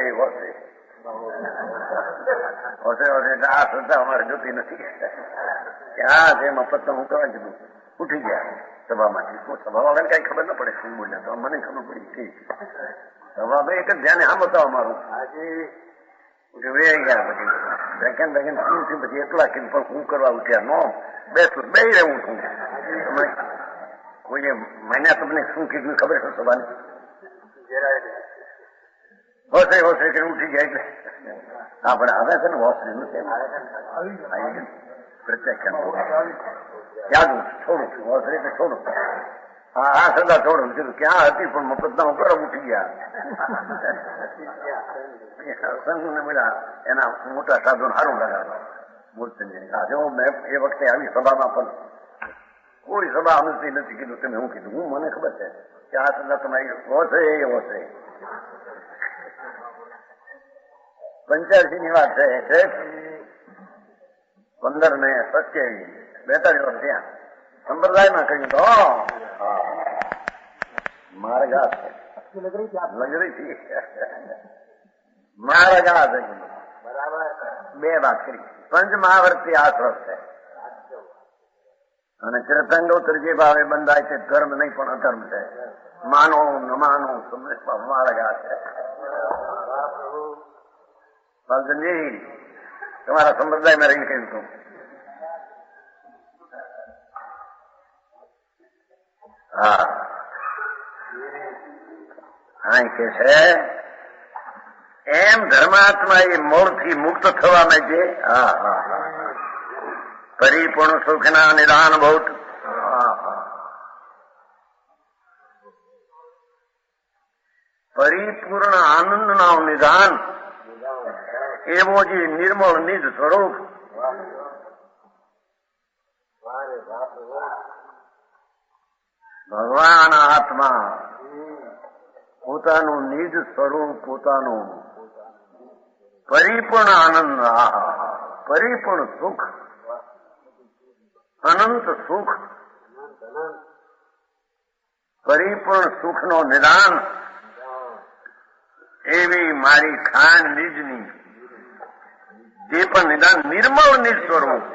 આ શ્રદ્ધા અમારે જોતી નથી. આ જેમાં પત્તા હું કરવા કીધું ઉઠી ગયા સભામાંથી. સભાવાળાને કઈ ખબર ન પડે શું બોલ્યા. તો મને ખબર પડી ઠીક. સભા એક જ ધ્યાને આમ બતાવો અમારું વે ગયા. પછી સેકન્ડ પછી એકલા કીધું પણ હું કરવા ઉઠ્યા નો બેસું બે રહેવું છું. કોઈએ મને તમને શું કીધું ખબર છે સભાને? હોશે કે ઉઠી જાય એટલે આપણે આવે છે ને હોશ પ્રત્યાખ્યાન યાદ છોડું છું. હોશ રીતે છોડું. આ સદા છોડું કીધું ક્યાં હતી પણ મફતના ઉપર ઉઠી ગયા. સંઘને બધા એના મોટા સાધુ સારું લગાડવા મૂર્તિ. જો મેં એ વખતે આવી સભામાં પણ કોઈ સભા અનુસરી નથી કીધું. તમે હું કીધું હું મને ખબર છે કે આ સદા તમારી હોશે. 85 ની વાત છે. 15 ને 27 42 વર્ષ ત્યાં સંપ્રદાયમાં કહ્યું તો માર્ગા છે લગરી થી માર્ગા છે. બે વાત કરી. પંચમહાવર્તી આશ્રમ છે. અને તીર્થંકર જે ભાવે બંધાય છે ધર્મ નહીં પણ અધર્મ છે. માનો ન માનો માર્ગા છે. બાલચંદજી તમારા સંપ્રદાયમાં રહીને કહ્યું હતું. હા કે છે એમ ધર્માત્મા એ મૂળથી મુક્ત થવા માંગે. પરિપૂર્ણ સુખના નિદાન ભૌત. પરિપૂર્ણ આનંદના નિદાન એવો જે નિર્મળ નિજ સ્વરૂપ ભગવાન આત્મા પોતાનું નિજ સ્વરૂપ પોતાનું પરિપૂર્ણ આનંદ, પરિપૂર્ણ સુખ, અનંત સુખ, પરિપૂર્ણ સુખનો નિદાન એવી મારી ખાન નિજની જે પણ નિદાન નિર્મળ નિજ સ્વરૂપ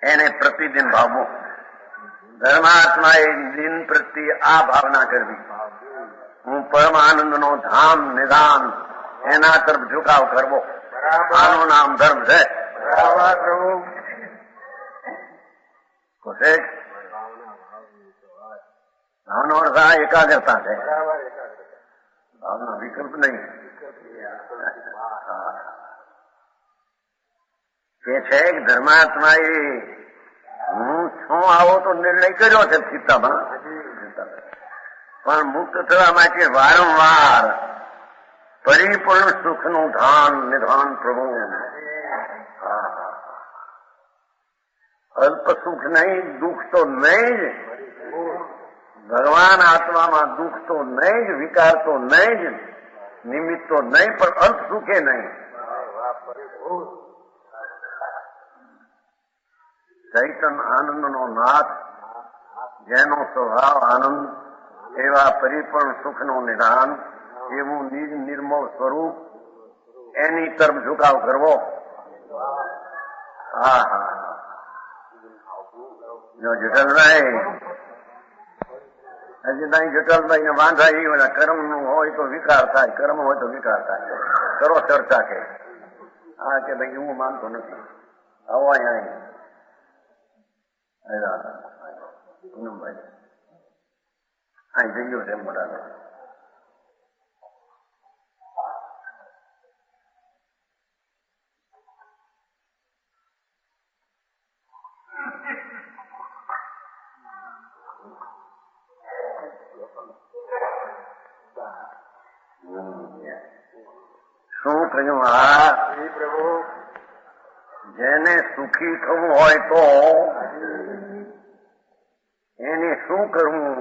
એને પ્રતિદિન ભાવવો. ધર્માત્માએ દિન પ્રત્યે આ ભાવના કરવી, હું પરમ આનંદનો ધામ નિદાન એના તરફ ઝુકાવ કરવો. આનું નામ ધર્મ છે. ભાવનો અર્થ આ એકાગ્રતા છે, ભાવના વિકલ્પ નહીં. કે છે કે ધર્માત્માએ હું છું આવો તો નિર્ણય કર્યો છે ચિત્તામાં, પણ મુક્ત થવા માટે વારંવાર પરિપૂર્ણ સુખનું ધાન નિધાન પ્રભુ. અલ્પ સુખ નહીં, દુઃખ તો નહીં જ. ભગવાન આત્મામાં દુઃખ તો નહીં જ, વિકાર તો નહીં જ, નિમિત્ત તો નહીં, પણ અલ્પ સુખે નહીં. ચૈતન આનંદનો નાથ, જેનો સ્વભાવ આનંદ, એવા પરિપૂર્ણ સુખનું નિદાન, એવું નિજ નિર્મળ સ્વરૂપ એની તરફ ઝુકાવ કરવો. હા હા. જો જટલભાઈ હજી ત્યાં જટલભાઈ ને વાંધા એ બધા કર્મ નું હોય તો વિકાર થાય, કર્મ હોય તો વિકાર થાય. કરો ચર્ચા કે હા કે ભાઈ હું માનતો નથી. આવો અહીંયા પૂનમભાઈ અહીં જઈયો છે મોટા. શું કહ્યું? હા પ્રભુ, જેને સુખી થવું હોય તો એને શું કરવું?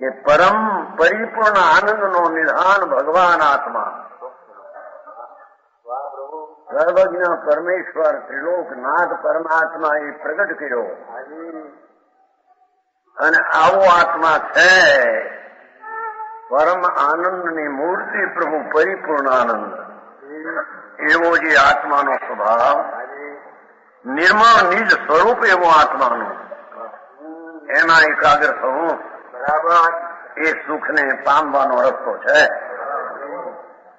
કે પરમ પરિપૂર્ણ આનંદનો નિધાન ભગવાન આત્મા, સર્વજ્ઞ પરમેશ્વર ત્રિલોકનાથ પરમાત્મા એ પ્રગટ કર્યો અને આવો આત્મા છે. પરમ આનંદની મૂર્તિ પ્રભુ પરિપૂર્ણ આનંદ, એવો જે આત્માનો સ્વભાવ, નિર્મળ નિજ સ્વરૂપ એવો આત્માનો, એમાં એકાગ્ર થવું એ સુખને પામવાનો રસ્તો છે.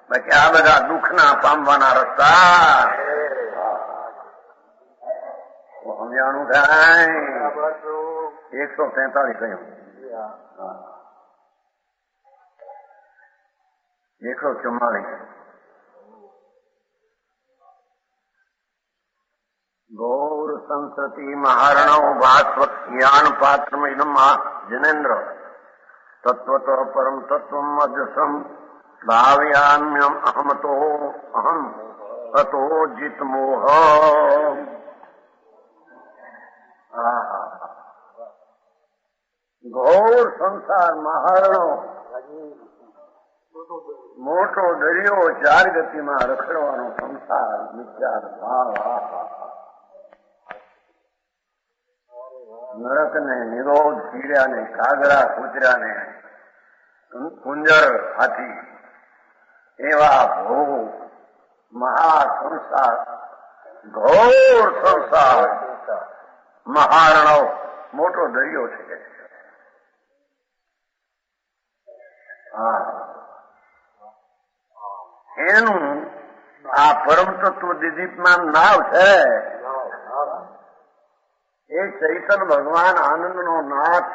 બાકી આ બધા દુઃખના પામવાના રસ્તા સમજાણું થાય. 143 કહ્યું, 144. ગૌર સંસતિ મહારણવ ભાસ્વત જ્ઞાન પાત્રમ ઇદમ જનેન્દ્ર તત્વત પરમ તત્વમ અજસમ ભાવ્યામ્યમ અહમતો અહમ તતો જીત મોહ. ઘોર સંસાર મહારણો, મોટો દરિયો, ચાર ગતિમાં રખડવાનો સંસાર, મિથ્યા ભાવ, નરક ને નિરોધ, કીડા ને કાગડા કૂતરા ને કુંજર હાથી, એવા ભોગ મહાસંસાર, ઘોર સંસાર મહારણવ, મોટો દરિયો છે. એનું આ પરમ તત્વ દિદીપમાન નાવ છે. એ ચૈતન ભગવાન આનંદનો નાથ,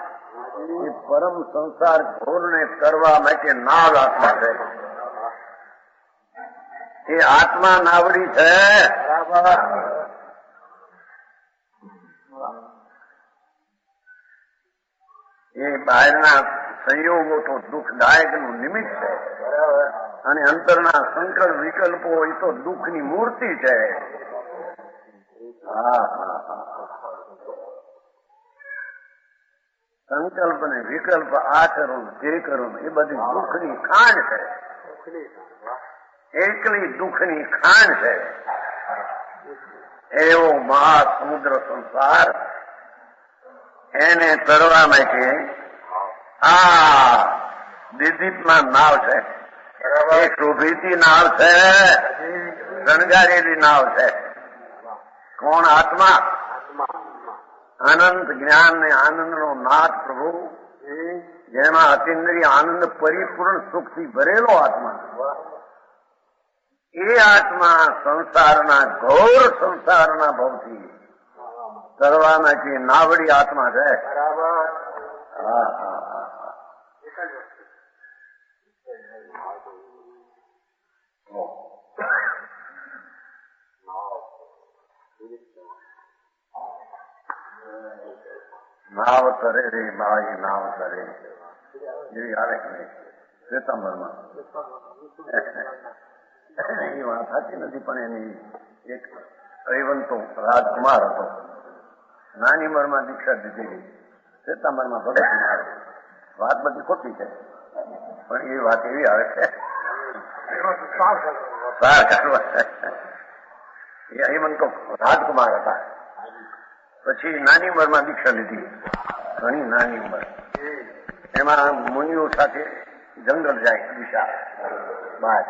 એ પરમ સંસાર ઘોરને કરવા માટે નાવ આત્મા છે. એ આત્મા નાવડી છે. એ બહારના સંયોગો તો દુઃખદાયકનું નિમિત્ત છે અને અંતરના સંકલ્પ વિકલ્પો એ તો દુઃખની મૂર્તિ છે. સંકલ્પ ને વિકલ્પ આ કરું તે કરું એ બધી દુઃખની ખાણ છે. એકલી દુઃખની ખાણ છે. એવો મહાસમુદ્ર સંસાર એને તરવા માટે આ દિદીપના નાવ છે. એ શોભીતી નાવ છે, શણગારેલી નાવ છે. કોણ? આત્મા. અનંત જ્ઞાન ને આનંદનો નાથ પ્રભુ, જેમાં અતિન્દ્રિય આનંદ પરિપૂર્ણ સુખથી ભરેલો આત્મા. એ આત્મા સંસારના ઘોર સંસારના ભવથી તરવાના જે નાવડી આત્મા છે. નાવ તરે રે બાઈ નાવ તરે એવી આવે કે નહીં શ્વેતાંબરમાં? એ વાત સાચી નથી, પણ એની એક હરિવંતો રાજકુમાર હતો. નાની ઉંમરમાં દીક્ષા દીધેલી, શ્વેતાંબરમાં ભગત કુમાર. વાત બધી ખોટી છે, પણ એ વાત એવી આવે છે. એ હરિવંતો રાજકુમાર હતા. પછી નાની ઉંમરમાં દીક્ષા લીધી, ઘણી નાની ઉંમર. એમાં મુનિઓ સાથે જંગલ જાય દિશા બહાર.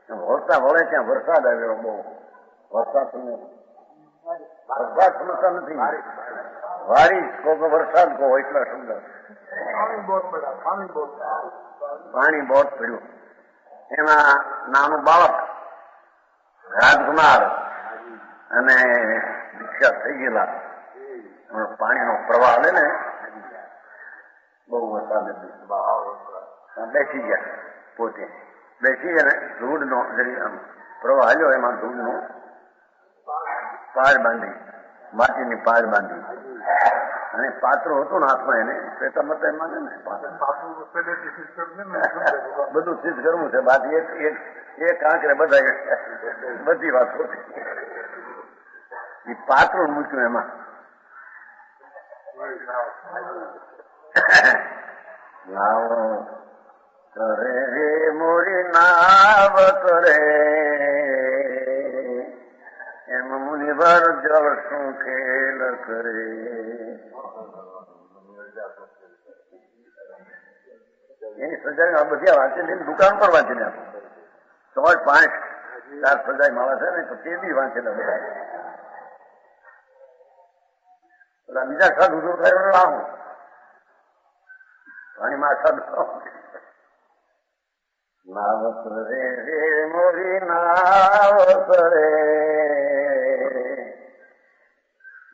વળતા વળે ત્યાં વરસાદ આવ્યો. બહુ વરસાદ સમજતા નથી. વારી કહો વરસાદ કહો એટલા શબ્દ. પાણી બહુ પડ્યું. એમાં નાનું બાળક રાજકુમાર અને દીક્ષા થઈ ગયેલા. પાણીનો પ્રવાહ લે ને, બહુ વરસાદ બેસી ગયા. પોતે બેસી ગયા ને ધૂળનો પ્રવાહ હાલ્યો. એમાં ધૂળનો પાર બાંધી, માટીની પાર બાંધી અને પાત્રો હતું ને હાથમાં. એને પેટા મત માને ને બધું ચીજ કરવું છે. બાકી એક આંકડે બધા બધી વાત ખોટી. એ પાત્રો મૂક્યું એમાં. નાવ કરે રે મોરી નાવ કરે, એમ મુનિવર જળ શું ખેલ કરે. એની સજાઈ બધી વાંચેલી દુકાન પર વાંચીને આપો. 5 સજાઈ માળા છે ને, તો તે બી વાંચેલા બધા. બીજા સાધુ દૂર થયો લાવું પાણીમાં સાધુ. નાવ કરે રે મોરી નાવ કરે,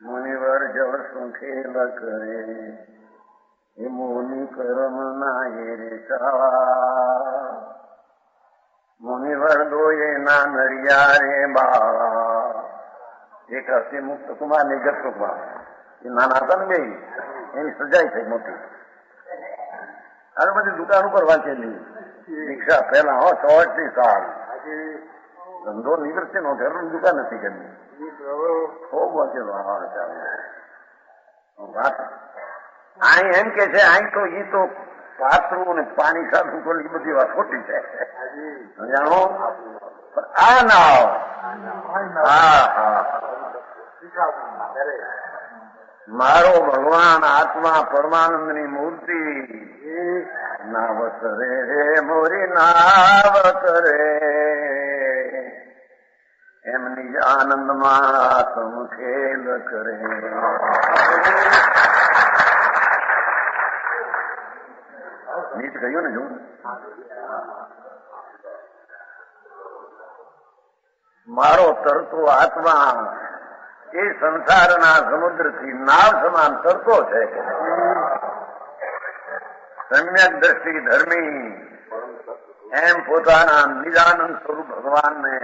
મુનિવર જળ શું ખેલ કરે. એ મુનિ કર્મ ના એ રેખા, મુનિવર દોયે ના નરિયા રે બાળા. એક હસ્તી મુક્ત કુમાર ને જગત કુમાર, એ નાના હતા ને બે, એની સજાઈ થઈ મોટી. આ બધી દુકાન ઉપર વાંચેલી દીક્ષા પેલા 64 સાલ. ધંધો નિવૃત્તિ નો ઘરનું દુકાન નથી કરી. ખૂબ વાંચેલો. અહીં એમ કે છે અહીં તો એ તો પાત્રું ને પાણી સાધું તો એ બધી વાત ખોટી છે. જાણો આ નાવ. મારો ભગવાન આત્મા પરમાનંદની મૂર્તિ નાવ કરે રે મોરી નાવ કરે, એમની આનંદમાં સમખેલ કરે. નીચ કહ્યું ને, જો મારો તરતો આત્મા એ સંસારના સમુદ્રથી નાવ સમાન તરતો છે. સમ્યક દ્રષ્ટિ ધર્મી એમ પોતાના નિજાનંદ સ્વરૂપ ભગવાનને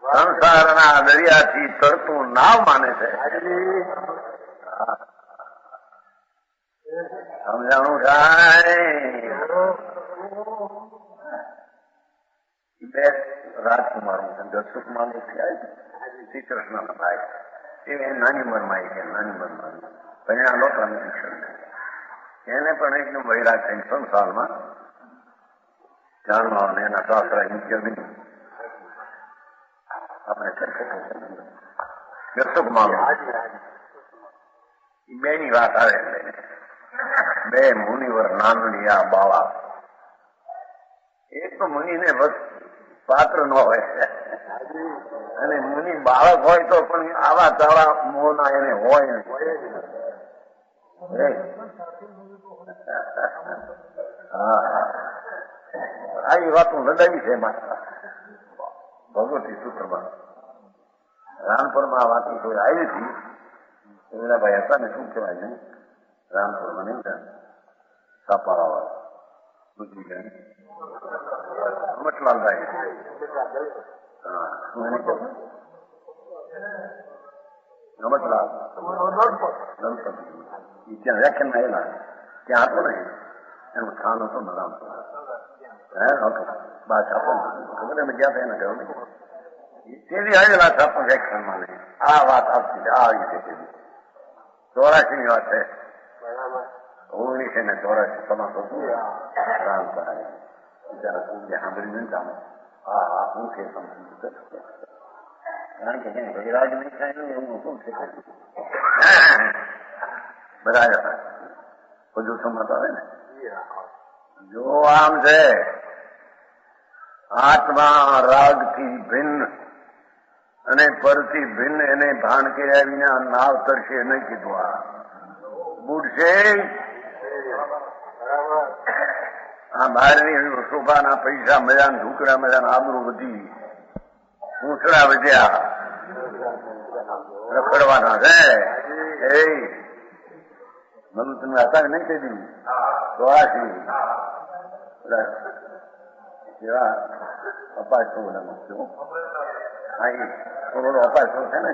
સંસારના દરિયાથી તરતું નાવ માને છે. સમજાણું? સમજાણું થાય બે રાજકુમારો દસુકુમાર શ્રી કૃષ્ણના ભાઈ એ નાની ઉંમરમાં કે નાની ઉંમરમાં પરિણામ નહોતા શિક્ષણ એને પણ એકદમ વૈરાગ થઈને સંસારમાં જાણવા એના શાસ્ત્રા ઇન્ટરવ્યુ આપણે દસુકુમાર બે ની વાત આવે બે મુનિવર નાનડિયા બાળા એક તો મુનિને બસ પાત્ર ન હોય અને મુનિ બાળક હોય તો પણ આવા તાળા મોહના એને હોય આ એ વાત હું લડાવી છે માત્ર ભગવતી સૂત્રમાં રામપુરમાં આ વાત કોઈ આવી હતી ભાઈ હતા ને શું કહેવાય ને રામપુરમાં નહીં સાપાવાળા બુદ્ધિ ગયા મટલાલભાઈ રમતલાલ ત્યાં વ્યાખ્યાન આવેલા ત્યાં હતો ને એનું સ્થાન હતું ને રામપુર બા છાપો ખબર અમે ગયા હતા એને કહ્યું તેથી આવેલા છાપો વ્યાખ્યાનમાં આ વાત આવતી આવી છે 84 ની વાત છે 1984 સમાસ હતું રામ સાહેબ બિચારા સાંભળી નહીં ચાલે હા હું છે કારણ કે વૈરાગ નહીં થાય એવું શું છે બરાબર બધું સમજ આવે ને જો આમ છે આત્મા રાગથી ભિન્ન અને પરથી ભિન્ન એને ભાન કર્યા વિના નાવ તરશે નહીં કીધું આ બુડશે આ બહારની શોભાના પૈસા મળ્યા ઢુકડા મળ્યા આબરૂ વધી ઊંચડા વધ્યા રખડવાના છે એ મને તમે હતા નહીં કહી દીધું 84 એવા અપાસ કરોડો અપાસ છે ને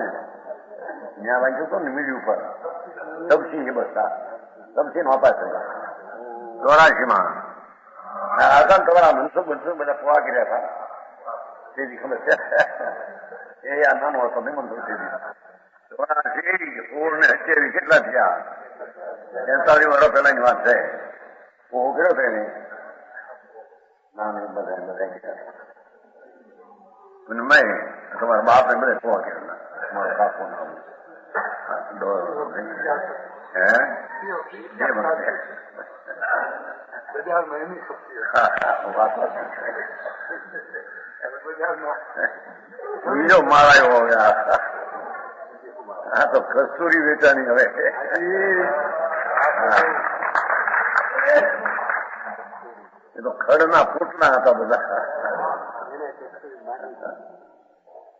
ત્યાં વાંચ્યું હતું ને મીડિયા ઉપર તબસી બસતા તબસી નો અપાસ થયા 84 માં આસામ તમારા મનસુખ બધા પોવા કર્યા હતા તેથી ખબર છે એ આ નાનો હતો નહીં મનસુખ તેથી 84 ને 27 કેટલા થયા 43 વર્ષ પહેલાની વાત છે પોહો કર્યો હતો એને નામ બધા મેં તમારા બાપ ને બધા પોવા કર્યા મારો બાપો નામ બીજો મારાયો હવે આ તો કસ્તુરી વેચાની હવે એ તો ખડના ફૂટના હતા બધા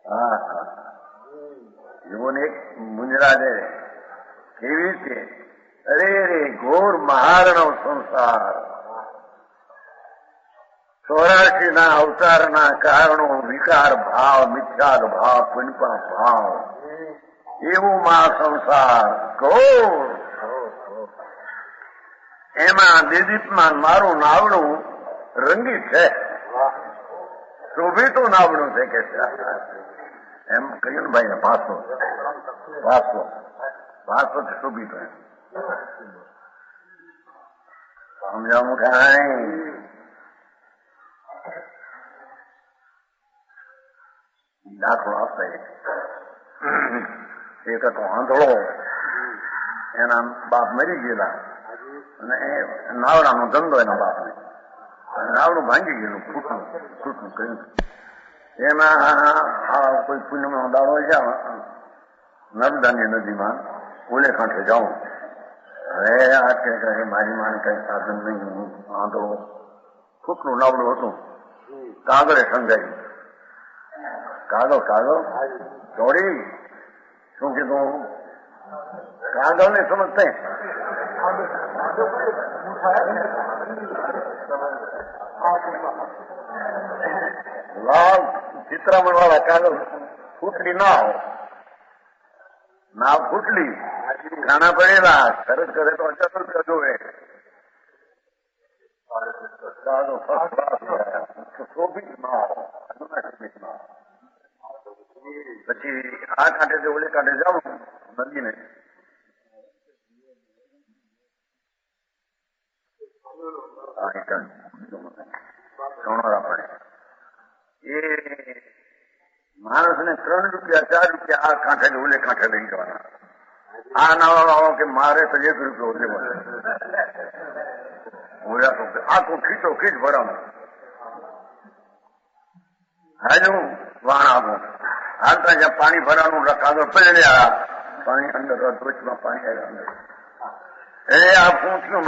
હા એવોને એક મુંજરાજે કેવી છે અરે રે ઘોર મહારણો સંસાર 84 ના અવતારના કારણો વિકાર ભાવ મિથ્યાદ ભાવ પુણ્પા ભાવ એવું માં સંસાર ઘોર એમાં દિદીપમાં મારું નાવડું રંગીત છે શોભિતું નાવડું છે કે એમ કહ્યું ને ભાઈ ભાષો શોભિત સમજાવું કાંઈ દાખલો આપે એક હતો આંધળો એના બાપ મરી ગયેલા અને એ નાવડાનો ધંધો એના બાપને નાવડું ભાંગી ગયેલું છૂટું કર્યું એમાં કોઈ પુણ્યનો દાડો છે નર્મદાની નદીમાં ઓલે કાંઠે જાઉં હવે આ કે મારી માને કઈ સાધન નહીં હું આંધળો ફૂટનું નાવડું હતું કાગળે સમજાયું કાગળ ચોરી શું કીધું કાગળ ને સમજતા લાલ ચિત્રામણ વાળા કાગળ ફૂટલી નાવ ફૂટલી ખાના પડેલા સરસ કરે તો 50 રૂપિયા જોવે સારો ફર્સ્ટ ક્લાસ શોભિત માં પછી આ કાંઠે ઓલે કાંઠે જાઉં નદીને સોનારા પડે એ માણસને 3 રૂપિયા 4 રૂપિયા આ કાંઠે ઓલે કાંઠે લઈ જવાના. આ નાવા વાળો કે મારે તો 1 રૂપિયો લેવાનો આખું ખીચો ખીચ ભરાવું હાજુ વાણ આપું હાલતા જ્યાં પાણી ભરાવાનું કાગળ પડ્યા પાણી અંદર ધોચમાં પાણી આવ્યા એ આ પૂછ્યું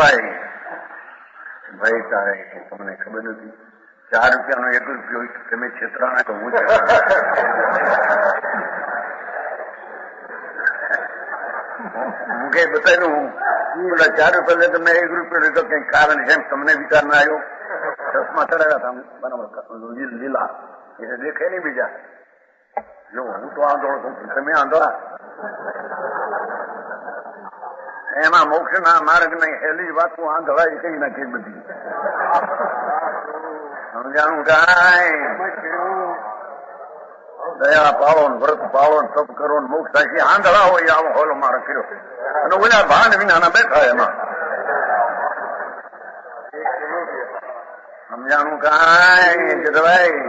ભાઈ તારે તમને ખબર નથી 4 રૂપિયાનો 1 રૂપિયો તમે છેતરાના તો હું કઈ બતાવ્યું પેલા 4 રૂપિયા તમે 1 રૂપિયો લીધો કઈ કારણ છે તમને વિચાર ના આવ્યો ચશ્મા ચડાવ્યા હતા બરાબર લીલા એટલે દેખાય નહીં બીજા જો હું તો આંધળો છું તમે આંધળા એમાં મોક્ષ ના માર્ગ નહીં હેલી વાતું આંધળા એ કઈ નાખી બધી સમજાણું કાંઈ દયા પાળો વ્રત પાળો તપ કરો મોક્ષ થાય આંધળા હોય આવો હોલો મારો કર્યો અને ઓલા ભાન વિનાના બેઠા એમાં સમજાણું કાંઈ જગભાઈ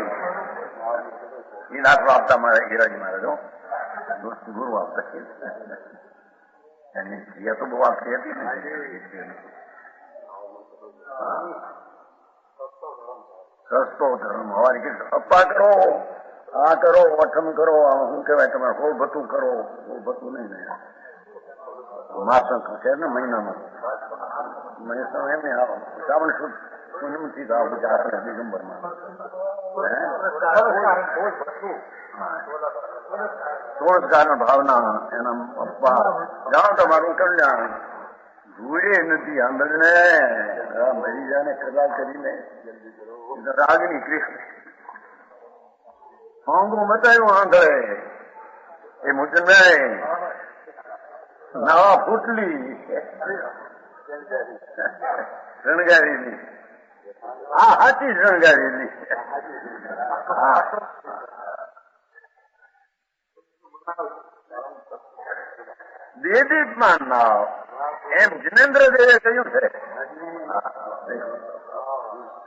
એ દાખલો આપતા મારે હીરાજી મહારાજો ગુરુ આપતા એની ક્રિયા તો બહુ આપતી હતી ને સસ્તો ધર્મ હવારી કે અપ્પા કરો આ કરો અઠમ કરો શું કહેવાય તમારે હો ભતું કરો હો ભતું નહીં માસંક છે ને મહિનામાં એમને શ્રાવણ સુદ પૂનમથી તો આવું આપણે દિગંબરમાં સોળસગાર ભાવના એના પપ્પા જાઓ તમારું કલ્યાણ ધૂળે નથી આંબળને મરી જાય ને કલા કરીને રાગની કૃષ્ણ હોંગું બતાવ્યું આંધળે એ મુજને નવા ફૂટલી શણગારીની આ હાથી શણગારીની દેદીપમાં નાવ એમ જિનેન્દ્ર દેવે કહ્યું છે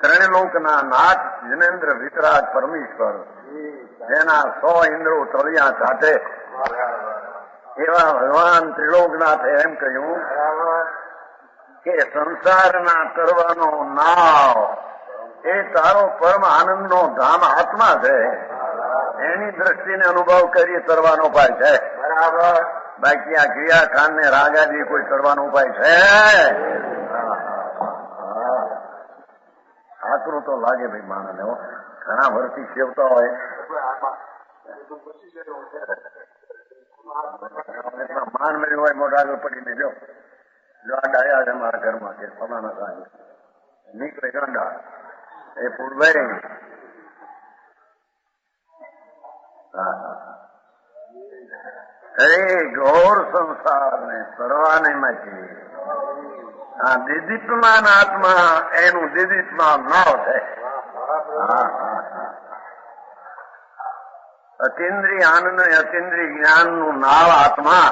ત્રણલોકના નાથ જિનેન્દ્ર વિતરાજ પરમેશ્વર જેના 100 ઇન્દ્રો તળિયા ચાટે એવા ભગવાન ત્રિલોકનાથે એમ કહ્યું કે સંસારના કરવાનો નાવ એ તારો પરમ આનંદનો ધામ આત્મા છે એની દ્રષ્ટિને અનુભવ કરી તરવાનો ઉપાય છે બરાબર બાકી આ ક્રિયા કાંડ ને રાગાદી કોઈ કરવાનો ઉપાય છે આકરું તો લાગે ભાઈ માણસ ઘણા વર્ષથી સેવતા હોય માન મળ્યું હોય મોટા આગળ પડીને જો આ ડાયા છે મારા ઘરમાં કે ફલાણા સાહેબ નીકળે ગાંડા એ પૂર્વભાઈ અરે ઘોર સંસાર ને સર્વાને માંથી આ દિદીપમાન આત્મા એનું દિદીપમાન નાવ છે અતિન્દ્રિય આનંદ અતિન્દ્રિય જ્ઞાન નું નાવ આત્મા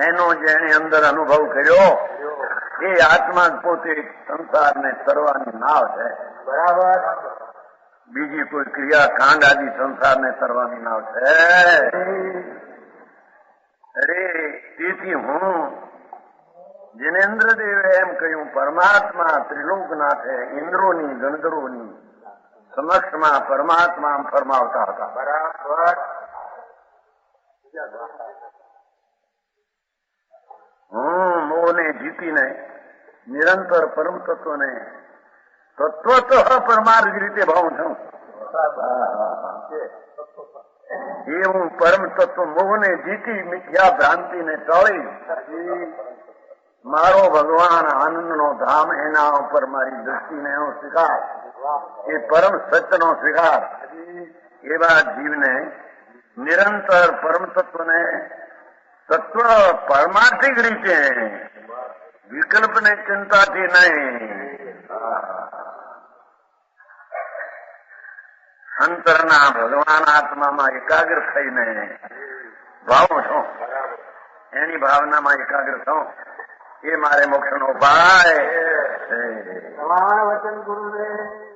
એનો જેને અંદર અનુભવ કર્યો એ આત્મા પોતે સંસારને તરવાની નાવ છે બરાબર બીજી કોઈ ક્રિયા કાંડ આદિ સંસારને તરવાની નાવ છે અરે તેથી હું જિનેન્દ્રદેવે એમ કહ્યું પરમાત્મા ત્રિલોકનાથે ઇન્દ્રોની ગણધરોની સમક્ષમાં પરમાત્મા ફરમાવતા હતા બરાબર હું મોહને જીતીને નિરંતર પરમ તત્વને તત્વત પરમાર્થ રીતે ભાવું છું એ હું પરમ તત્વ મોહને જીતી મિથ્યા ભ્રાંતિને ટળી મારો ભગવાન આનંદનો ધામ એના ઉપર મારી દ્રષ્ટિને એનો સ્વીકાર એ પરમ સત્યનો સ્વીકાર એવા જીવને નિરંતર પરમ તત્વને તત્વ પરમાર્થિક રીતે વિકલ્પને ચિંતાથી નહીં અંતરના ભગવાન આત્મામાં એકાગ્ર થઈને ભાવું છું, એની ભાવનામાં એકાગ્ર થઉં, એ મારે મોક્ષનો ઉપાય. પ્રમાણ વચન ગુરુદેવ